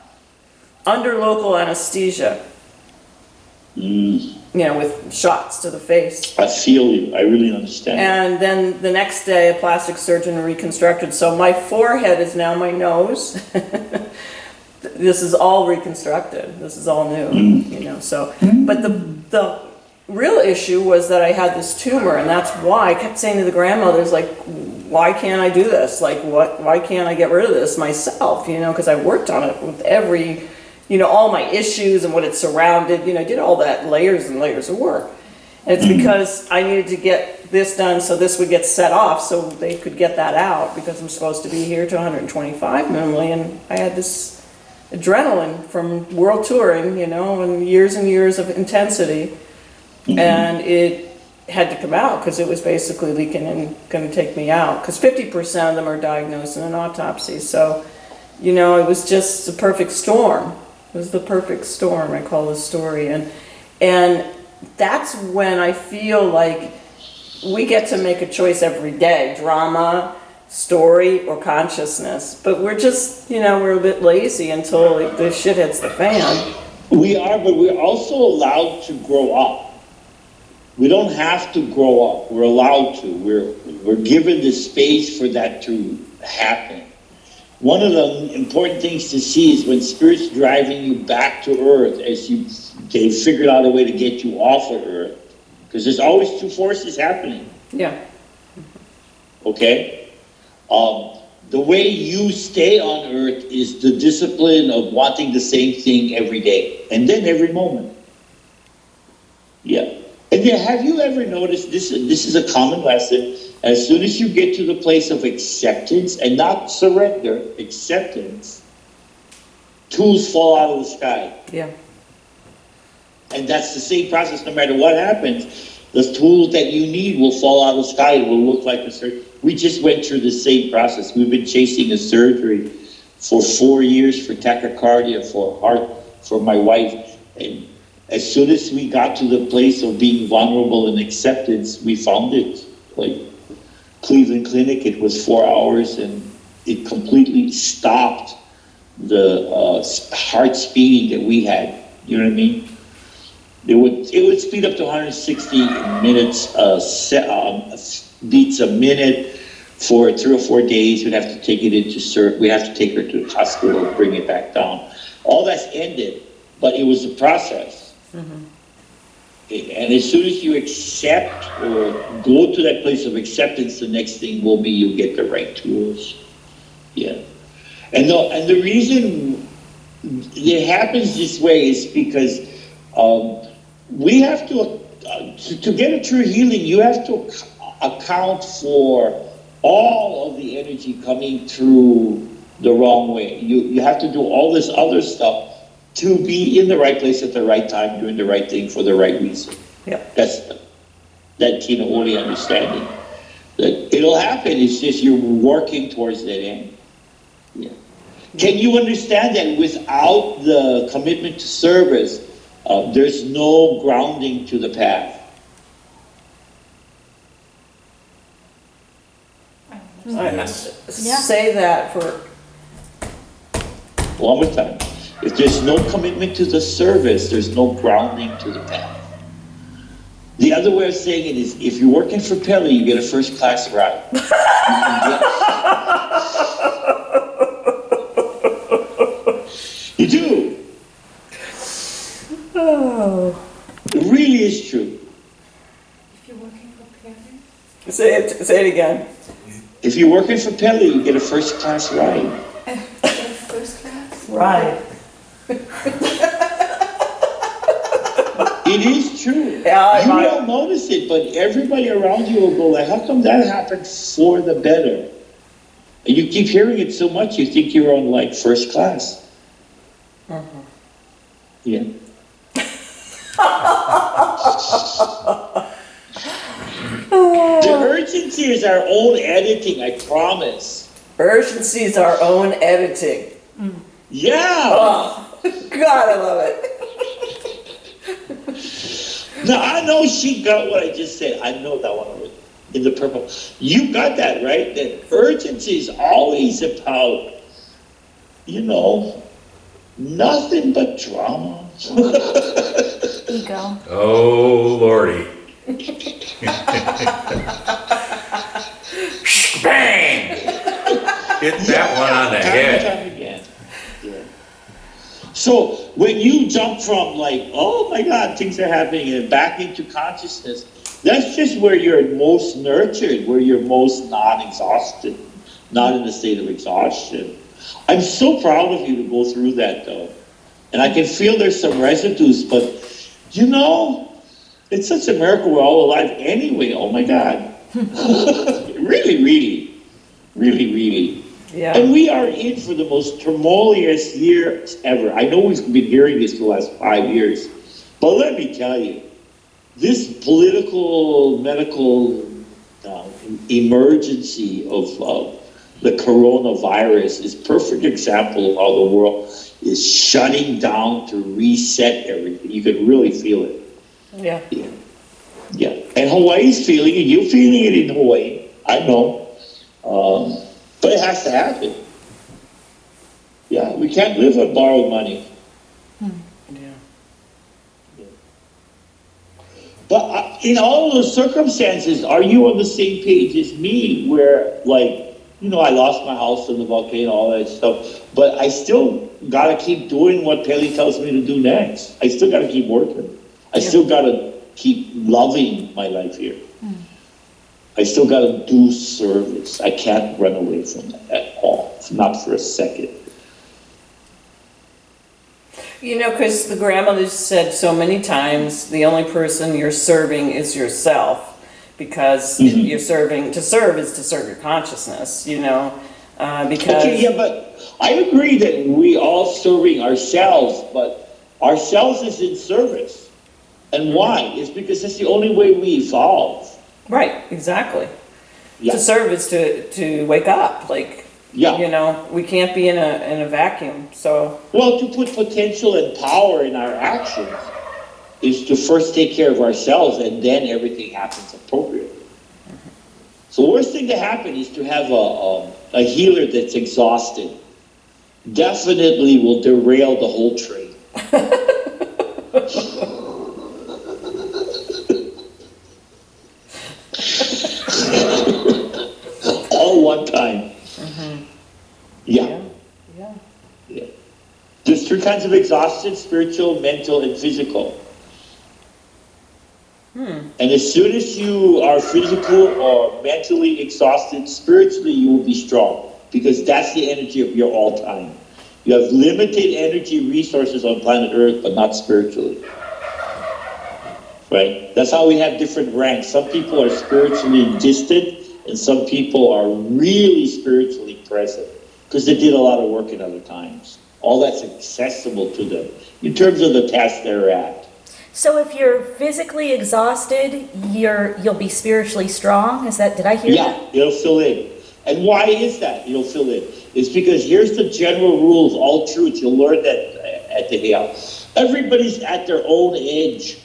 S1: under local anesthesia, with shots to the face.
S2: I feel you. I really understand.
S1: And then the next day, a plastic surgeon reconstructed. So my forehead is now my nose. This is all reconstructed. This is all new, so. But the real issue was that I had this tumor, and that's why I kept saying to the grandmothers, like, why can't I do this? Like, why can't I get rid of this myself? Because I worked on it with every, all my issues and what it surrounded, I did all that layers and layers of work. And it's because I needed to get this done so this would get set off so they could get that out, because I'm supposed to be here to 125 minimally, and I had this adrenaline from world touring, and years of intensity, and it had to come out because it was basically leaking and going to take me out, because 50% of them are diagnosed in an autopsy. So, it was just a perfect storm. It was the perfect storm, I call the story. And that's when I feel like we get to make a choice every day, drama, story, or consciousness. But we're just, we're a bit lazy until the shit hits the fan.
S2: We are, but we're also allowed to grow up. We don't have to grow up. We're allowed to. We're given the space for that to happen. One of the important things to see is when Spirit's driving you back to Earth, as they've figured out a way to get you off of Earth, because there's always two forces happening.
S1: Yeah.
S2: Okay? The way you stay on Earth is the discipline of wanting the same thing every day, and then every moment. Yeah. And then have you ever noticed, this is a common lesson, as soon as you get to the place of acceptance, and not surrender, acceptance, tools fall out of the sky.
S1: Yeah.
S2: And that's the same process no matter what happens. The tools that you need will fall out of the sky. It will look like a surgery. We just went through the same process. We've been chasing a surgery for 4 years for tachycardia, for heart, for my wife. And as soon as we got to the place of being vulnerable and acceptance, we found it. Like Cleveland Clinic, it was 4 hours, and it completely stopped the heart speeding that we had. You know what I mean? It would speed up to 160 minutes, beats a minute for 3 or 4 days. We'd have to take it into we have to take her to the hospital, bring it back down. All that's ended, but it was a process. Mm-hmm. And as soon as you accept or go to that place of acceptance, the next thing will be you get the right tools. Yeah. And the reason it happens this way is because we have to get a true healing, you have to account for all of the energy coming through the wrong way. You have to do all this other stuff to be in the right place at the right time, doing the right thing for the right reason.
S1: Yeah.
S2: That's that Tina Oli understanding. That it'll happen, it's just you're working towards that end. Yeah. Can you understand that without the commitment to service, there's no grounding to the path?
S4: Yes.
S1: Say that for,
S2: One more time. If there's no commitment to the service, there's no grounding to the path. The other way of saying it is, if you're working for Pele, you get a first class ride. You do.
S1: oh,
S2: It really is true.
S3: If you're working for parents.
S1: say it again.
S2: If you're working for Pele, you get a first class ride.
S3: First class?
S1: Right.
S2: It is true.
S1: Yeah,
S2: You don't notice it, but everybody around you will go like, how come that happened for the better? And you keep hearing it so much, you think you're on like first class. Yeah. The urgency is our own editing, I promise.
S1: Urgency is our own editing.
S2: Yeah.
S1: Oh, God, I love it.
S2: Now, I know she got what I just said. I know that one in the purple. You got that, right? That urgency is always about, nothing but drama.
S5: Ego.
S4: Oh, Lordy. Bang! Hit that one on the
S2: Time
S4: head.
S2: and time again. Yeah. So when you jump from like, oh my God, things are happening, and back into consciousness, that's just where you're most nurtured, where you're most not exhausted, not in a state of exhaustion. I'm so proud of you to go through that though. And I can feel there's some residues, but it's such a miracle we're all alive anyway. Oh my God. Really, really, really, really.
S1: Yeah.
S2: And we are in for the most tumultuous years ever. I know we've been hearing this for the last 5 years, but let me tell you, this political, medical emergency of the coronavirus is a perfect example of how the world is shutting down to reset everything. You can really feel it.
S1: Yeah.
S2: Yeah. Yeah. And Hawaii's feeling it. You're feeling it in Hawaii. I know. But it has to happen. Yeah, we can't live on borrowed money.
S1: Yeah.
S2: But in all those circumstances, are you on the same page as me where, I lost my house in the volcano, all that stuff, but I still got to keep doing what Pele tells me to do next. I still got to keep working. I still got to keep loving my life here. I still got to do service. I can't run away from that at all, not for a second.
S1: Because the grandmother said so many times, the only person you're serving is yourself. Because you're serving, to serve is to serve your consciousness, because...
S2: Okay, yeah, but I agree that we all serving ourselves, but ourselves is in service. And why? It's because that's the only way we evolve.
S1: Right, exactly.
S2: Yeah.
S1: To serve is to wake up, we can't be in a vacuum, so...
S2: Well, to put potential and power in our actions is to first take care of ourselves, and then everything happens appropriately. So the worst thing to happen is to have a healer that's exhausted. Definitely will derail the whole train. All one time. Yeah. Yeah. There's 3 kinds of exhaustion: spiritual, mental, and physical. And as soon as you are physical or mentally exhausted, spiritually you will be strong, because that's the energy of your all time. You have limited energy resources on planet Earth, but not spiritually. Right? That's how we have different ranks. Some people are spiritually distant, and some people are really spiritually present. because they did a lot of work in other times. All that's accessible to them in terms of the task they're at.
S5: So if you're physically exhausted, you'll be spiritually strong? Did I hear that?
S2: Yeah, it'll fill in. And why is that? It'll fill in. It's because here's the general rules, all truth. You'll learn that at the Hill. Everybody's at their own edge.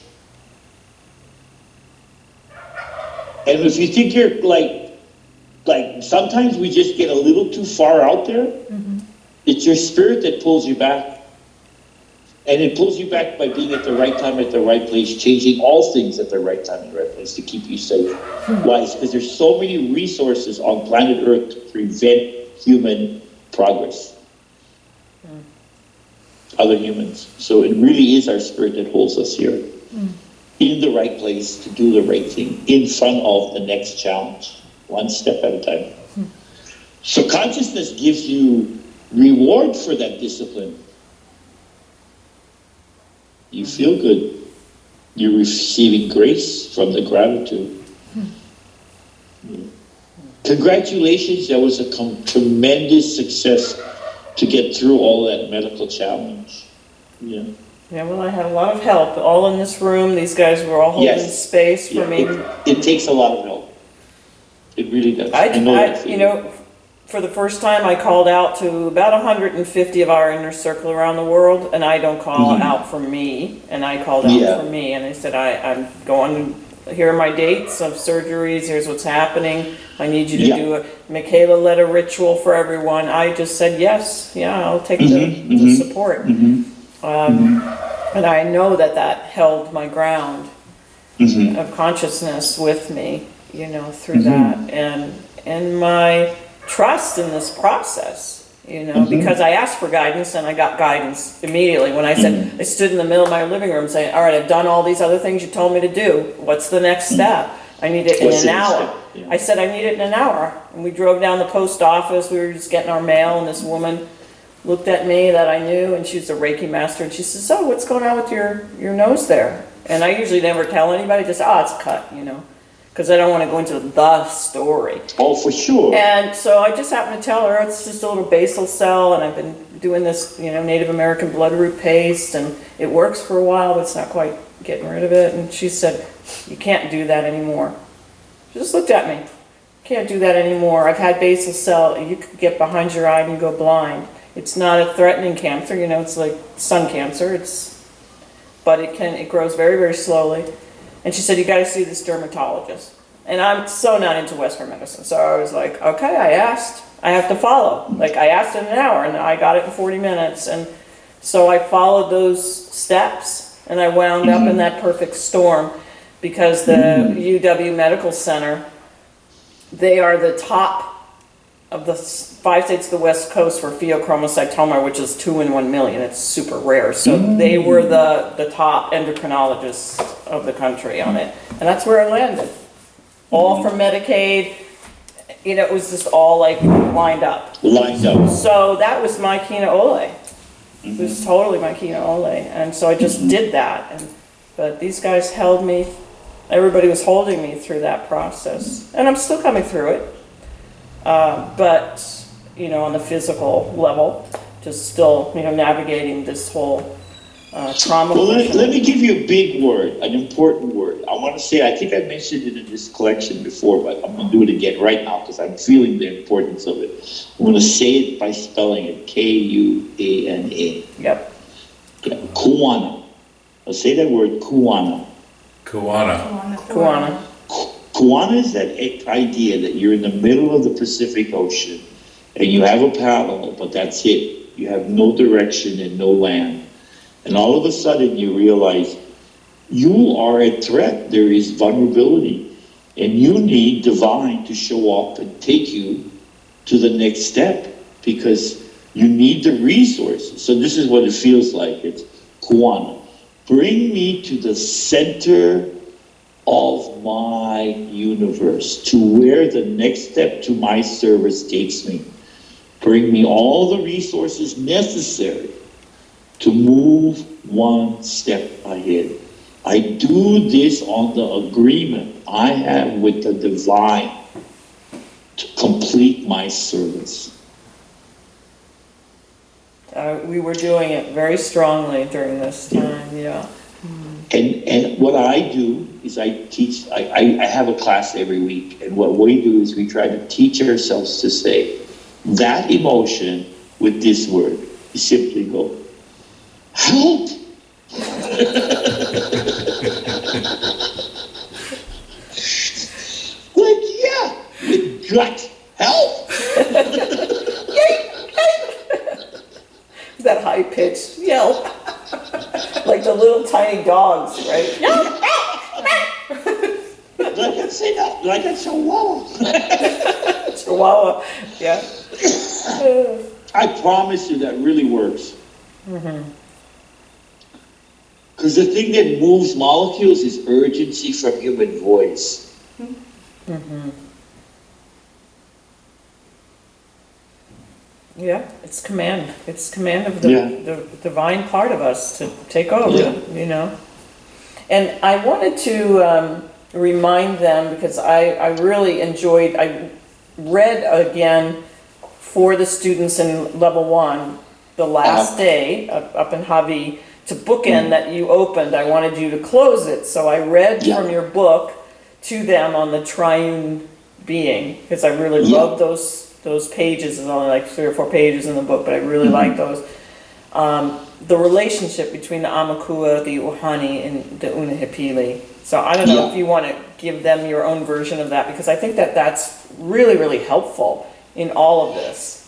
S2: And if you think you're like sometimes we just get a little too far out there, it's your spirit that pulls you back. And it pulls you back by being at the right time, at the right place, changing all things at the right time and right place to keep you safe. Why? Because there's so many resources on planet Earth to prevent human progress. Other humans. So it really is our spirit that holds us here. In the right place to do the right thing, in front of the next challenge, one step at a time. So consciousness gives you reward for that discipline. You feel good. You're receiving grace from the gratitude. Congratulations, that was a tremendous success to get through all that medical challenge. Yeah.
S1: Yeah, well, I had a lot of help, all in this room. These guys were all holding space for me.
S2: It takes a lot of help. It really does. For the first time, I called out to about 150 of our inner circle around the world, and I don't call out for me, and I called out for me, and I said, I'm going, here are my dates of surgeries, here's what's happening, I need you to do it. Michaela led a ritual for everyone. I just said, yes, I'll take the support. And I know that held my ground of consciousness with me, through that, and my trust in this process, because I asked for guidance and I got guidance immediately. When I said, I stood in the middle of my living room saying, all right, I've done all these other things you told me to do. What's the next step? I need it in an hour. I said, I need it in an hour. And we drove down the post office. We were just getting our mail, and this woman looked at me that I knew, and she's a Reiki master, and she says, so what's going on with your nose there? And I usually never tell anybody, just, it's cut, because I don't want to go into the story. Oh, for sure.
S1: And so I just happened to tell her it's just a little basal cell, and I've been doing this, Native American bloodroot paste, and it works for a while, but it's not quite getting rid of it. And she said, you can't do that anymore. She just looked at me. Can't do that anymore. I've had basal cell. You could get behind your eye and you go blind. It's not a threatening cancer, it's like sun cancer. But it grows very, very slowly. And she said, you got to see this dermatologist. And I'm so not into Western medicine. So I was like, okay, I asked. I have to follow. Like, I asked in an hour, and I got it in 40 minutes. And so I followed those steps, and I wound up in that perfect storm, because the UW Medical Center, they are the top of the 5 states of the West Coast for pheochromocytoma, which is 2 in 1 million. It's super rare. So they were the top endocrinologists of the country on it. And that's where I landed. All from Medicaid. It was just all like lined up. So that was my Kina Ole. It was totally my Kina Ole. And so I just did that. But these guys held me. Everybody was holding me through that process. And I'm still coming through it. But, on the physical level, just still, navigating this whole trauma.
S2: Well, let me give you a big word, an important word. I want to say, I think I mentioned it in this collection before, but I'm going to do it again right now because I'm feeling the importance of it. I'm going to say it by spelling it, Kuana.
S1: Yep.
S2: Kuana. I'll say that word, Kuana.
S4: Kuana.
S2: Kuana is that idea that you're in the middle of the Pacific Ocean and you have a paddle, but that's it. You have no direction and no land. And all of a sudden you realize you are a threat. There is vulnerability. And you need divine to show up and take you to the next step because you need the resources. So this is what it feels like. It's Kuana. Bring me to the center of my universe, to where the next step to my service takes me. Bring me all the resources necessary to move one step ahead. I do this on the agreement I have with the divine to complete my service.
S1: We were doing it very strongly during this time, yeah.
S2: And what I do is I teach, I have a class every week, and what we do is we try to teach ourselves to say that emotion with this word. You simply go, help! Like, yeah, with gut, help!
S1: That high-pitched yelp, like the little tiny dogs, right?
S2: Like a chihuahua.
S1: Chihuahua, yeah.
S2: I promise you that really works. Because the thing that moves molecules is urgency from human voice.
S1: Yeah, it's command. It's command of the divine part of us to take over, you know. And I wanted to remind them, because I really enjoyed, I read again for the students in level 1 the last day up in Hawaii to bookend that you opened. I wanted you to close it, so I read from your book to them on the triune being, because I really love those pages. There's only like 3 or 4 pages in the book, but I really like those. The relationship between the Amakua, the Uhane, and the Unahipili. So I don't know if you want to give them your own version of that, because I think that that's really, really helpful in all of this.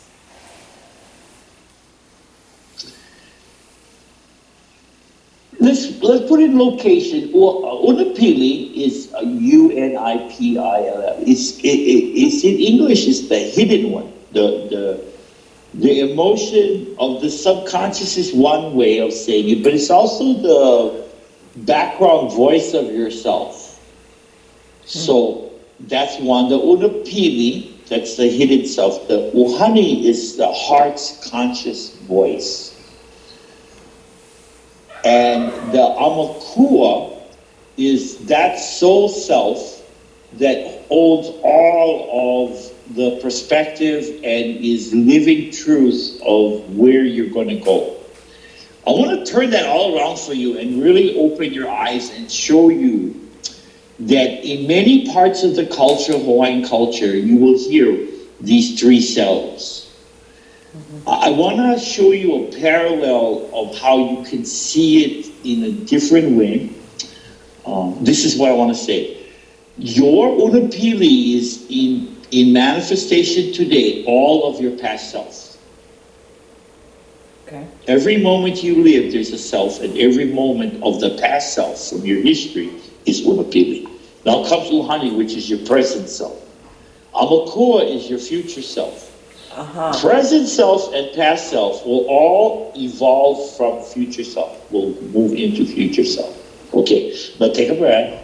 S2: Let's put in location. Unapili is Unipill. It's in English. It's the hidden one. The emotion of the subconscious is one way of saying it, but it's also the background voice of yourself. So that's one. The Unapili, that's the hidden self. The Uhane is the heart's conscious voice. And the Amakua is that soul self that holds all of the perspective and is living truth of where you're going to go. I want to turn that all around for you and really open your eyes and show you that in many parts of the culture, Hawaiian culture, you will hear these 3 selves. I want to show you a parallel of how you can see it in a different way. This is what I want to say. Your Unapili is in manifestation today, all of your past self.
S1: Okay.
S2: Every moment you live, there's a self, and every moment of the past self from your history is Unapili. Now comes Uhane, which is your present self. Amakua is your future self. Present self and past self will all evolve from future self, will move into future self. Okay, now take a breath.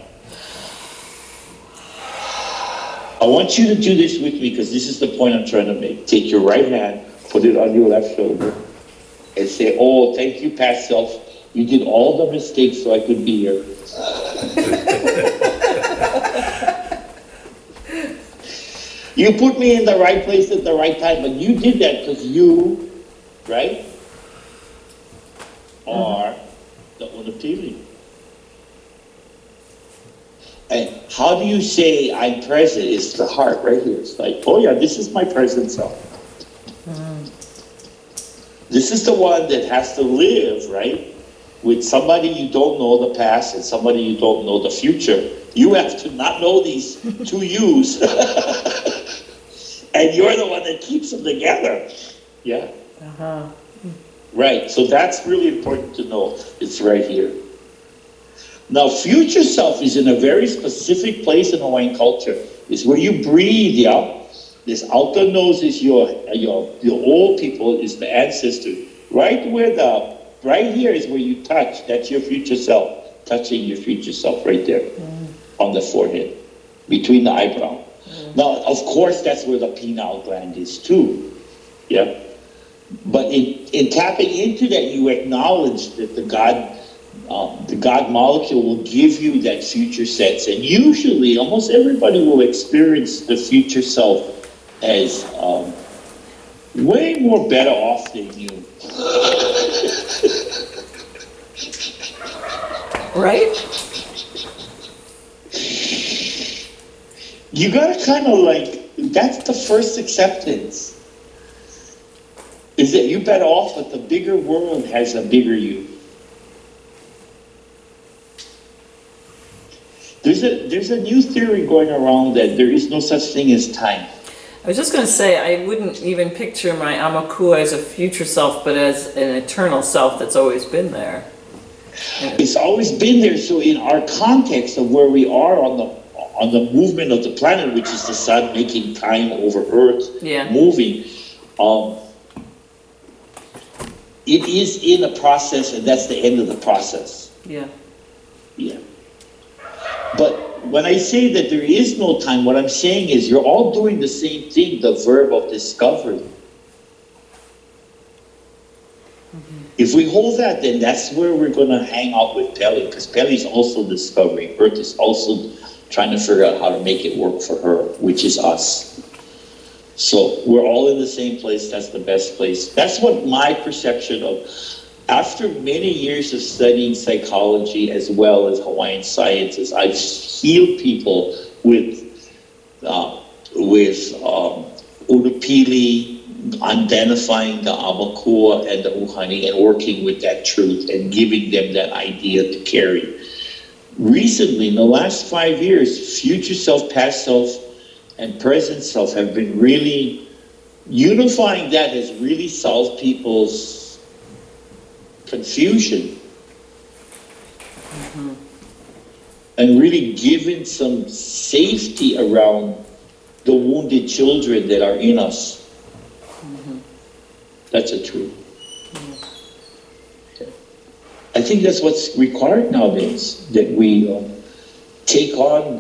S2: I want you to do this with me, because this is the point I'm trying to make. Take your right hand, put it on your left shoulder, and say, oh, thank you, past self. You did all the mistakes so I could be here. You put me in the right place at the right time, but you did that because you, right, are the Unapili. And how do you say I'm present? It's the heart right here. It's like, oh yeah, this is my present self. This is the one that has to live, right, with somebody you don't know the past and somebody you don't know the future. You have to not know these 2 yous. And you're the one that keeps them together. Yeah. Right. So that's really important to know. It's right here. Now, future self is in a very specific place in Hawaiian culture. It's where you breathe, yeah? This outer nose is your old people, is the ancestor. Right here is where you touch. That's your future self. Touching your future self right there on the forehead, between the eyebrow. Now, of course, that's where the pineal gland is too. Yeah. But in tapping into that, you acknowledge that the God molecule will give you that future sense. And usually, almost everybody will experience the future self as way more better off than you.
S1: Right?
S2: You gotta kind of like, that's the first acceptance. Is that you're better off, but the bigger world has a bigger you. There's a new theory going around that there is no such thing as time.
S1: I was just going to say, I wouldn't even picture my Amakua as a future self, but as an eternal self that's always been there.
S2: It's always been there. So in our context of where we are on the movement of the planet, which is the sun making time over Earth, moving, it is in a process, and that's the end of the process.
S1: Yeah.
S2: Yeah. But when I say that there is no time, what I'm saying is you're all doing the same thing, the verb of discovery. If we hold that, then that's where we're going to hang out with Pele, because Pele's also discovering. Earth is also trying to figure out how to make it work for her, which is us. So we're all in the same place. That's the best place. That's what my perception of, after many years of studying psychology as well as Hawaiian sciences, I've healed people with Unupili, identifying the Amakua and the Uhane and working with that truth and giving them that idea to carry. Recently, in the last 5 years, future self, past self, and present self have been really, unifying that has really solved people's confusion. And really given some safety around the wounded children that are in us. That's a truth. I think that's what's required nowadays, that we take on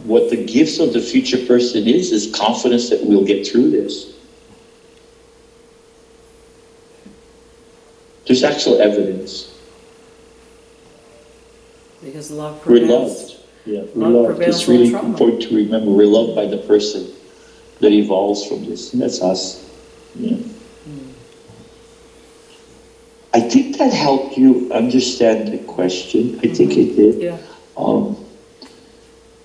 S2: what the gifts of the future person is confidence that we'll get through this. There's actual evidence.
S1: Because love
S2: We're
S1: prevails.
S2: loved. Yeah, we're loved.
S1: prevails
S2: It's really
S1: over trauma.
S2: important to remember we're loved by the person that evolves from this, and that's us. Yeah. I think that helped you understand the question. I think it did.
S1: Yeah.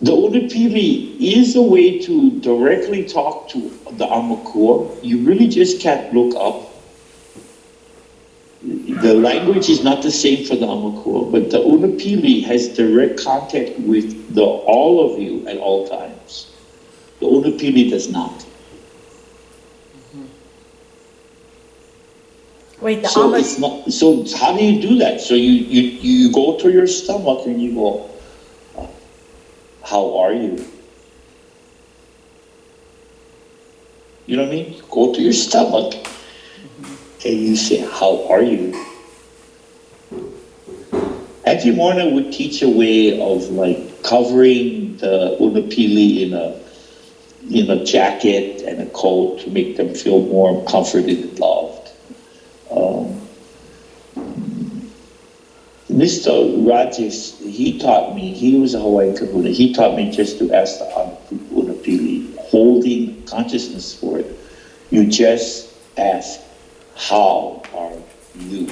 S2: The Unupili is a way to directly talk to the Amakua. You really just can't look up. The language is not the same for the Amakua, but the Unupili has direct contact with all of you at all times. The Unupili does not.
S5: Wait,
S2: So it's not. So how do you do that? So you go to your stomach and you go, how are you? You know what I mean? Go to your stomach and you say, how are you? Auntie Morna would teach a way of like covering the Unupili in a jacket and a coat to make them feel more comforted and loved. Mr. Rajesh, he taught me, he was a Hawaiian kahuna, he taught me just to ask the Unupili, holding consciousness for it. You just ask, how are you?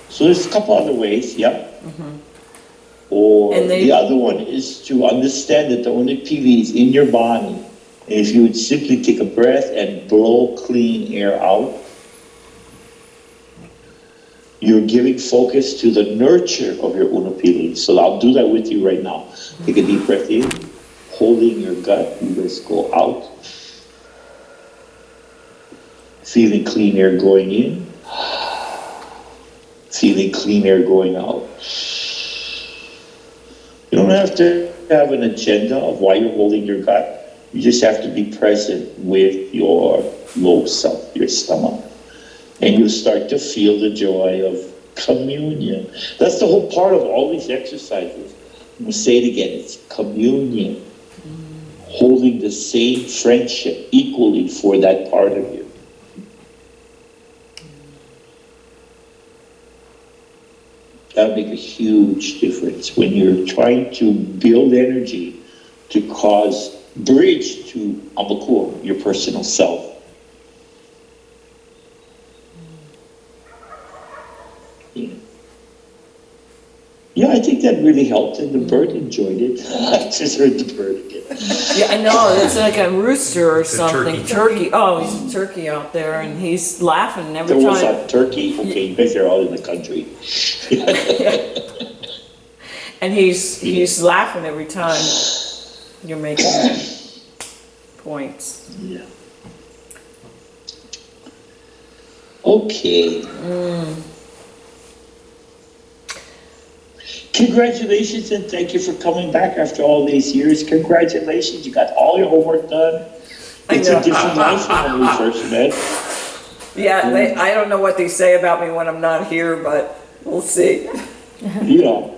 S2: So there's a couple other ways, yeah? Or the other one is to understand that the Unupili is in your body. And if you would simply take a breath and blow clean air out, you're giving focus to the nurture of your Unupili. So I'll do that with you right now. Take a deep breath in, holding your gut. You just go out. Feeling clean air going in. Feeling clean air going out. You don't have to have an agenda of why you're holding your gut. You just have to be present with your low self, your stomach. And you'll start to feel the joy of communion. That's the whole part of all these exercises. I'm going to say it again. It's communion. Holding the same friendship equally for that part of you. That'll make a huge difference when you're trying to build energy to cause bridge to Amakua, your personal self. that really helped, and the bird enjoyed it. I just heard the bird again.
S1: Yeah, I know, it's like a rooster or
S4: a
S1: something.
S4: turkey.
S1: Oh, he's a turkey out there, and he's laughing every
S2: There was
S1: time.
S2: a turkey. Okay, you guys are all in the country.
S1: And he's laughing every time you're making points.
S2: Yeah. Okay. Congratulations and thank you for coming back after all these years. Congratulations, you got all your homework done. It's a different life from when we first met.
S1: Yeah, I don't know what they say about me when I'm not here, but we'll see.
S2: Yeah.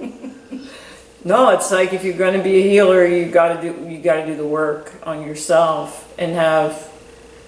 S1: No, it's like if you're going to be a healer, you got to do the work on yourself and have.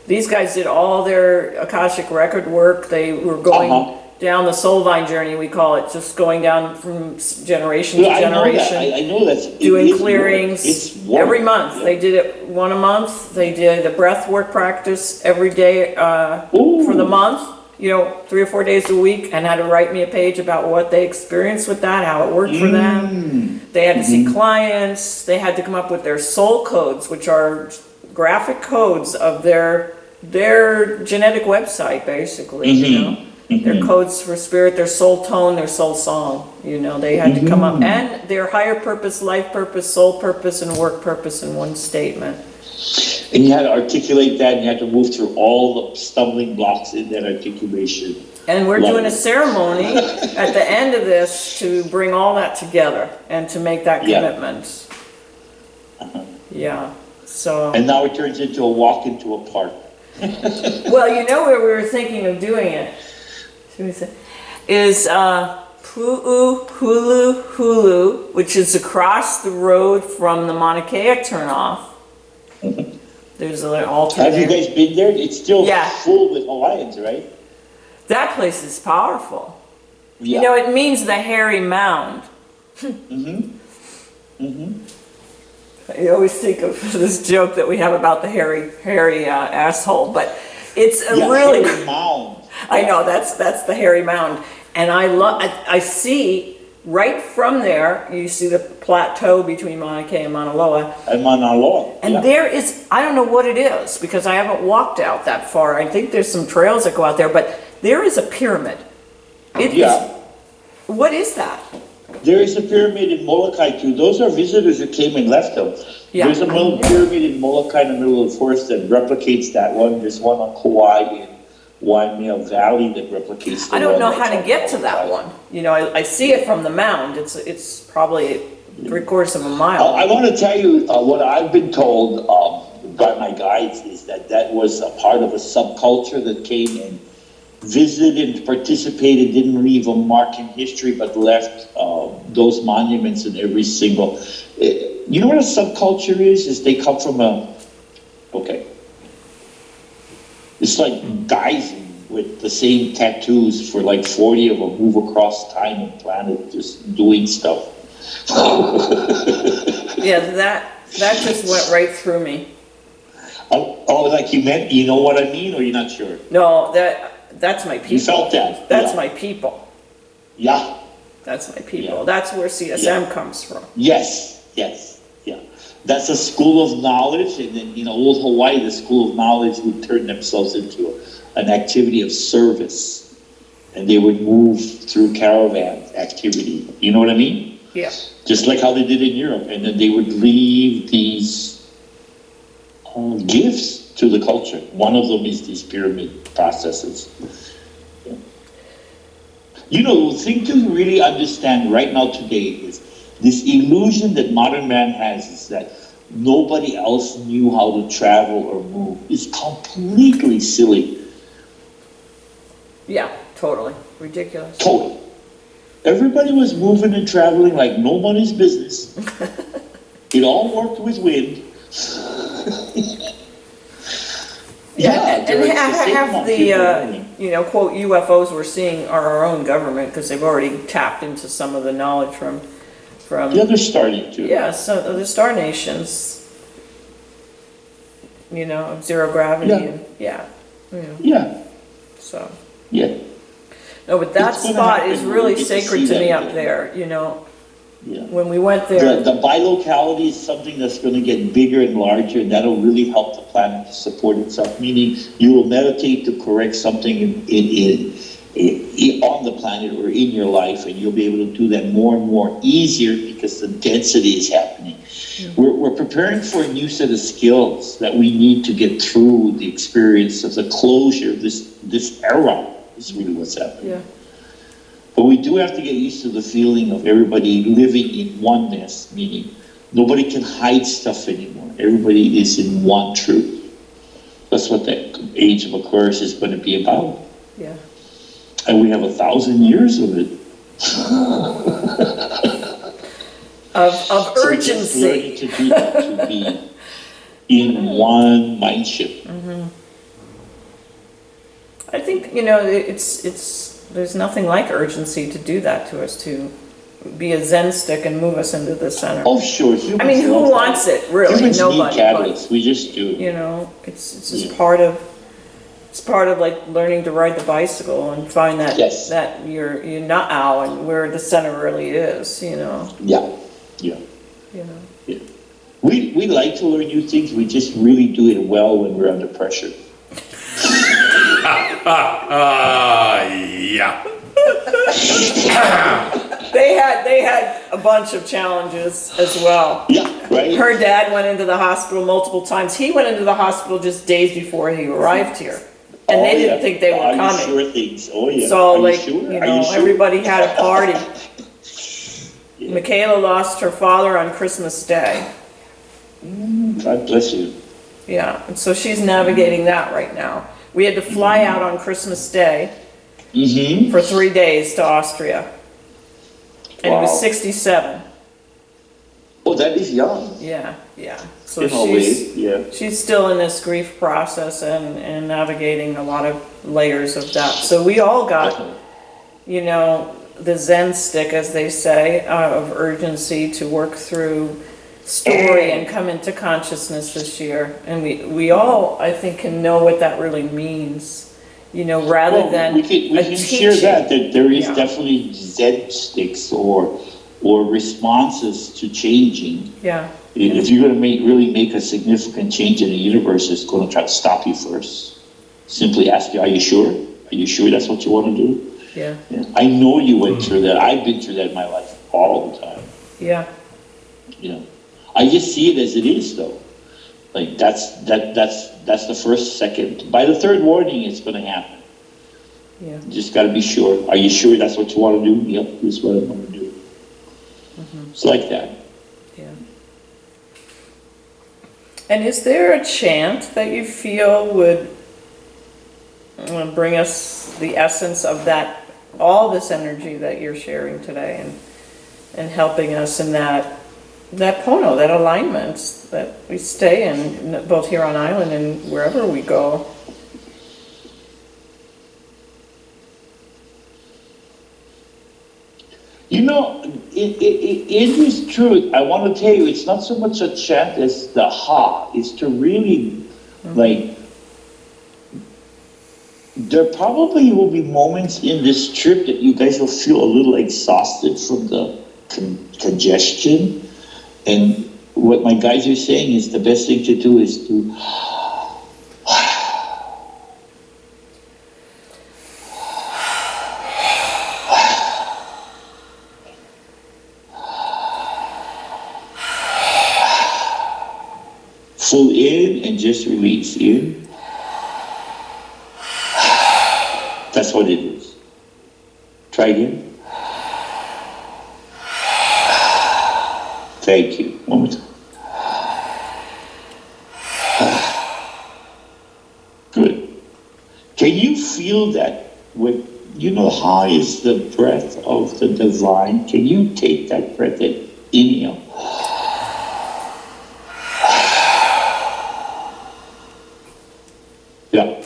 S1: These guys did all their Akashic record work. They were going down the soul vine journey, we call it, just going down from generation to generation.
S2: I know that.
S1: Doing clearings
S2: It's work.
S1: every month.
S2: Yeah.
S1: They did it one a month. They did a breath work practice every day for the month, 3 or 4 days a week, and had to write me a page about what they experienced with that, how it worked for them. They had to see clients. They had to come up with their soul codes, which are graphic codes of their genetic website, basically, Their codes for spirit, their soul tone, their soul song, they had to come up, and their higher purpose, life purpose, soul purpose, and work purpose in one statement.
S2: And you had to articulate that, and you had to move through all the stumbling blocks in that articulation.
S1: And we're doing a ceremony at the end of this to bring all that together and to make that commitment. Yeah, so.
S2: And now it turns into a walk into a park.
S1: Well, where we were thinking of doing it is Pu'u Hulu Hulu, which is across the road from the Mauna Kea turnoff. There's an altar
S2: Have you
S1: there.
S2: guys been there? It's still
S1: Yeah.
S2: full with Hawaiians, right?
S1: That place is powerful.
S2: Yeah.
S1: It means the hairy mound. I always think of this joke that we have about the hairy asshole, but it's a really
S2: hairy mound.
S1: I know that's the hairy mound, and I see right from there. You see the plateau between Mauna Kea and Mauna Loa,
S2: And Mauna Loa.
S1: and there is, I don't know what it is because I haven't walked out that far. I think there's some trails that go out there, but there is a pyramid. What is that?
S2: There is a pyramid in Molokai too. Those are visitors who came and left them.
S1: Yeah.
S2: There's a little pyramid in Molokai in the middle of the forest that replicates that one. There's one on Kauai in Waimea Valley that replicates the
S1: I don't know
S2: one
S1: how to
S2: that's
S1: get
S2: on
S1: to that
S2: Molokai.
S1: one. I see it from the mound. It's probably 3/4 of a mile.
S2: I want to tell you what I've been told by my guides is that was a part of a subculture that came and visited and participated, didn't leave a mark in history, but left those monuments in every single. You know what a subculture is? Is they come from it's like guys with the same tattoos for like 40 of them move across time and planet just doing stuff.
S1: Yeah, that just went right through me.
S2: Like you meant, you know what I mean, or you're not sure?
S1: No, that's my people.
S2: You felt that?
S1: That's
S2: Yeah.
S1: my people.
S2: Yeah.
S1: That's my people.
S2: Yeah.
S1: That's where CSM comes from.
S2: Yes, yeah. That's a school of knowledge, and then, old Hawaii, the school of knowledge would turn themselves into an activity of service, and they would move through caravan activity. You know what I mean?
S1: Yeah.
S2: Just like how they did in Europe, and then they would leave these gifts to the culture. One of them is these pyramid processes. The thing to really understand right now today is this illusion that modern man has is that nobody else knew how to travel or move is completely silly.
S1: Yeah, totally. Ridiculous.
S2: Totally. Everybody was moving and traveling like nobody's business. It all worked with wind.
S1: And
S2: there was the same
S1: half
S2: amount of
S1: the,
S2: people learning.
S1: quote, UFOs we're seeing are our own government because they've already tapped into some of the knowledge from
S2: Yeah, they're starting to.
S1: yeah, so the star nations, zero gravity
S2: Yeah.
S1: and
S2: Yeah,
S1: so.
S2: yeah.
S1: No, but that
S2: It's gonna
S1: spot
S2: happen.
S1: is really
S2: We'll get to
S1: sacred
S2: see
S1: to me
S2: that
S1: up
S2: again.
S1: there,
S2: Yeah.
S1: when we went there.
S2: The bilocality is something that's going to get bigger and larger, and that'll really help the planet to support itself. Meaning, you will meditate to correct something on the planet or in your life, and you'll be able to do that more and more easier because the density is happening. We're preparing for a new set of skills that we need to get through the experience of the closure of this era. Is really what's happening.
S1: Yeah.
S2: But we do have to get used to the feeling of everybody living in oneness, meaning nobody can hide stuff anymore. Everybody is in one truth. That's what the age of Aquarius is going to be about.
S1: Yeah.
S2: And we have 1,000 years of it.
S1: Of
S2: So just
S1: urgency.
S2: learning to do that, to be in one mindship.
S1: I think, you know, there's nothing like urgency to do that to us, to be a Zen stick and move us into the center.
S2: Oh, sure.
S1: I mean, who wants it, really?
S2: Humans
S1: Nobody.
S2: need catalysts. We just do.
S1: You know, it's just part of like learning to ride the bicycle and find that
S2: Yes.
S1: that you're not out and where the center really is. You know.
S2: Yeah, yeah.
S1: You know.
S2: Yeah. We like to learn new things. We just really do it well when we're under pressure.
S4: Yeah.
S1: They had a bunch of challenges as well.
S2: Yeah, right.
S1: Her dad went into the hospital multiple times. He went into the hospital just days before he arrived here, and they didn't think they were
S2: Are
S1: coming.
S2: you sure things? Oh yeah.
S1: So,
S2: Are
S1: like,
S2: you sure?
S1: you
S2: Are
S1: know,
S2: sure?
S1: everybody had a party.
S2: Yeah.
S1: Michaela lost her father on Christmas Day.
S2: God bless you.
S1: Yeah, and so she's navigating that right now. We had to fly out on Christmas Day
S2: Mm-hmm.
S1: for 3 days to Austria. And he was
S2: Wow.
S1: 67.
S2: Oh, that is young.
S1: Yeah, yeah. So
S2: In a way, yeah.
S1: she's still in this grief process and navigating a lot of layers of that. So we all got, you know, the Zen stick, as they say, of urgency to work through story and come into consciousness this year. And we all, I think, can know what that really means, you know, rather
S2: Well,
S1: than
S2: we can
S1: a
S2: share
S1: teaching.
S2: that there is
S1: Yeah.
S2: definitely Zen sticks or responses to changing.
S1: Yeah,
S2: If you're going to really make a significant change in the universe, it's going to try to stop you first. Simply ask you, are you sure? Are you sure that's what you want to do?
S1: yeah,
S2: Yeah. I know you went through that. I've been through that in my life all the time.
S1: yeah,
S2: You know, I just see it as it is, though. Like that's the first, second. By the third warning, it's going to happen.
S1: yeah.
S2: You just got to be sure. Are you sure that's what you want to do? Yep, this is what I want to do. It's like that.
S1: Yeah. And is there a chant that you feel would bring us the essence of that, all this energy that you're sharing today, and helping us in that pono, that alignment that we stay in, both here on island and wherever we go?
S2: You know, it is true. I want to tell you, it's not so much a chant as the ha. It's to really, like, there probably will be moments in this trip that you guys will feel a little exhausted from the congestion. And what my guys are saying is the best thing to do is to full in and just release in. That's what it is. Try again. Thank you. One more time. Good. Can you feel that when, you know, how is the breath of the divine? Can you take that breath and inhale? Yeah.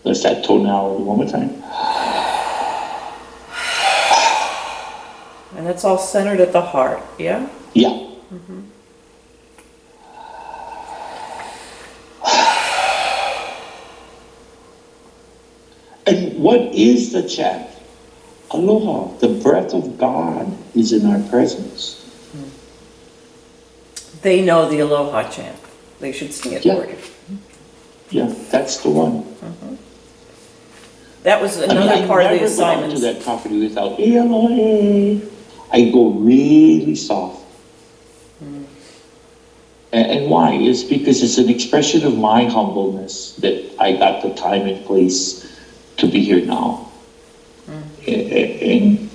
S2: Let's that tonality one more time.
S1: And it's all centered at the heart, yeah?
S2: Yeah. And what is the chant? aloha. The breath of God is in our presence.
S1: They know the aloha chant. They should sing it
S2: Yeah.
S1: for you.
S2: Yeah, that's the one.
S1: That was another part of the
S2: I never go out to
S1: assignments.
S2: that property without Elohe. I go really soft. And why? It's because it's an expression of my humbleness that I got the time and place to be here now. And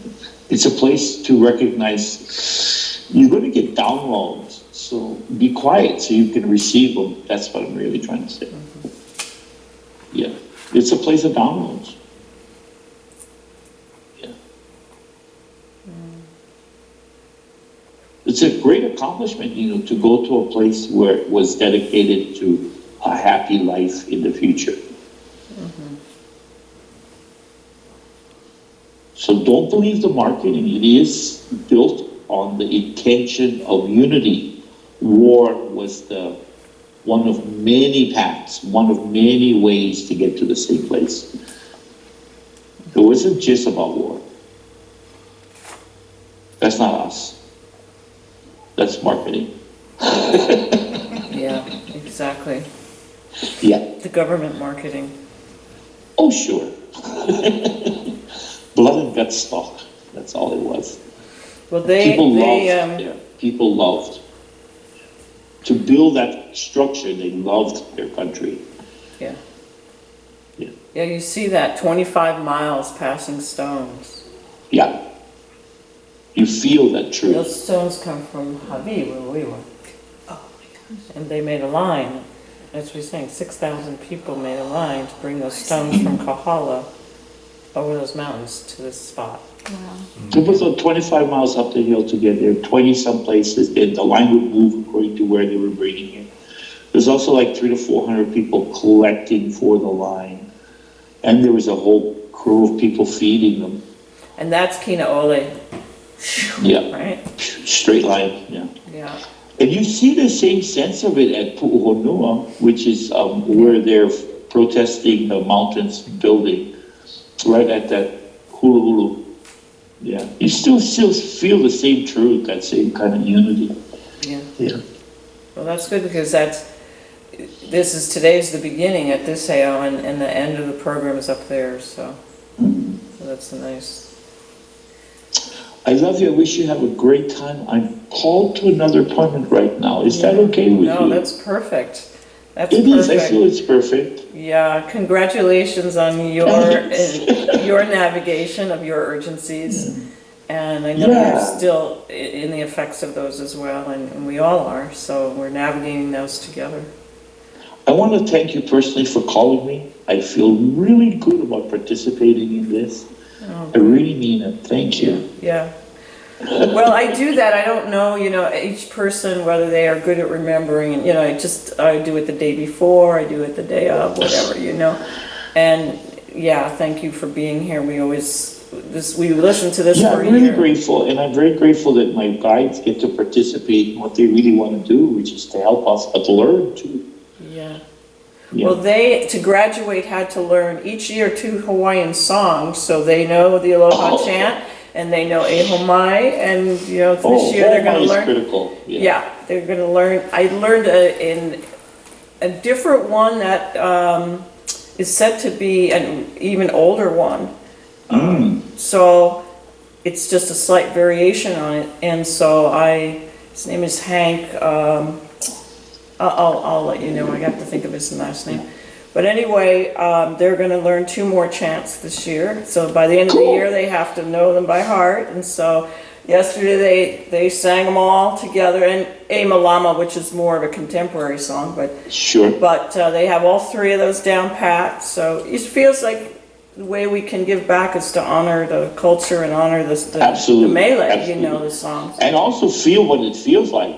S2: it's a place to recognize you're going to get downloads. So be quiet so you can receive them. That's what I'm really trying to say. Yeah. It's a place of downloads. Yeah. It's a great accomplishment, to go to a place where it was dedicated to a happy life in the future. So don't believe the marketing. It is built on the intention of unity. War was one of many paths, one of many ways to get to the same place. It wasn't just about war. That's not us. That's marketing.
S1: Yeah, exactly.
S2: Yeah.
S1: The government marketing.
S2: Oh, sure. Blood and guts talk. That's all it was.
S1: Well,
S2: People loved to build that structure. They loved their country.
S1: Yeah.
S2: Yeah.
S1: Yeah, you see that 25 miles passing stones.
S2: Yeah. You feel that truth.
S1: Those stones come from Hawaii, where we were.
S5: Oh my gosh.
S1: And they made a line. As we were saying, 6,000 people made a line to bring those stones from Kahala over those mountains to this spot.
S5: Wow.
S2: It was 25 miles up the hill to get there, 20 some places, and the line would move according to where they were bringing it. There's also like 300 to 400 people collecting for the line. And there was a whole crew of people feeding them.
S1: And that's Kinaole,
S2: Yeah.
S1: right?
S2: Straight line, yeah.
S1: Yeah.
S2: And you see the same sense of it at Pu'uhonua, which is where they're protesting the mountains building, right at that hula hulu. Yeah, you still feel the same truth, that same kind of unity.
S1: Yeah.
S2: Yeah.
S1: Well, that's good because today's the beginning at this AO and the end of the program is up there, so that's nice.
S2: I love you. I wish you have a great time. I'm called to another appointment right now. Is that okay with you?
S1: No, that's perfect. That's
S2: It
S1: perfect.
S2: is. I feel it's perfect.
S1: Yeah, congratulations on your navigation of your urgencies. And I know
S2: Yeah.
S1: you're still in the effects of those as well, and we all are, so we're navigating those together.
S2: I want to thank you personally for calling me. I feel really good about participating in this. I really mean it. Thank you.
S1: Yeah. Well, I do that. I don't know, each person, whether they are good at remembering, and, I do it the day before, I do it the day of, whatever, And yeah, thank you for being here. We listen to this
S2: Yeah,
S1: for a
S2: I'm really
S1: year.
S2: grateful, and I'm very grateful that my guides get to participate in what they really want to do, which is to help us, but to learn too.
S1: Yeah.
S2: Yeah.
S1: Well, they, to graduate, had to learn each year 2 Hawaiian songs, so they know the Aloha chant, and they know Ehomai, and, this year they're gonna
S2: is
S1: learn.
S2: critical.
S1: Yeah, they're gonna learn. I learned in a different one that is said to be an even older one. So it's just a slight variation on it, and so his name is Hank. I'll let you know. I have to think of his last name. But anyway, they're going to learn 2 more chants this year. So by the end of the year, they have to know them by heart. And so yesterday they sang them all together, and A Malama, which is more of a contemporary song, but
S2: Sure.
S1: they have all 3 of those down pat. So it feels like the way we can give back is to honor the culture and honor the
S2: Absolutely.
S1: Mele,
S2: Absolutely.
S1: the songs.
S2: And also feel what it feels like.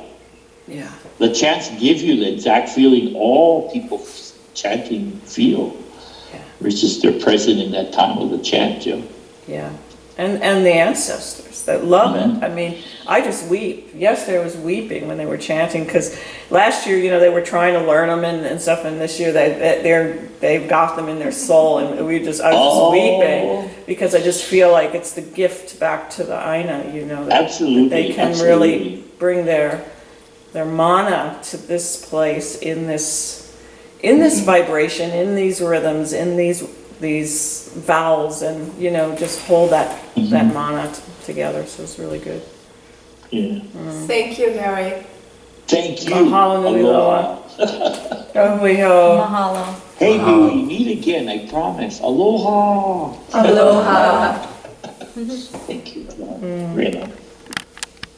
S1: Yeah.
S2: The chants give you the exact feeling all people chanting feel, which is they're present in that time of the chant, Joe.
S1: Yeah. And the ancestors that love it. I mean, I just weep. Yesterday I was weeping when they were chanting, because last year, they were trying to learn them and stuff, and this year they've got them in their soul, and I was just weeping. because I just feel like it's the gift back to the Aina, you know, that
S2: Absolutely,
S1: they can
S2: absolutely.
S1: really bring their mana to this place in this vibration, in these rhythms, in these vowels, and you know, just hold that mana together. So it's really good.
S2: Yeah.
S3: Thank you, Gary.
S2: Thank you.
S1: Mahalo nui loa. Kahuiho.
S5: Mahalo.
S2: Hey, may we meet again, I promise. Aloha.
S3: Aloha.
S2: Thank you. Really.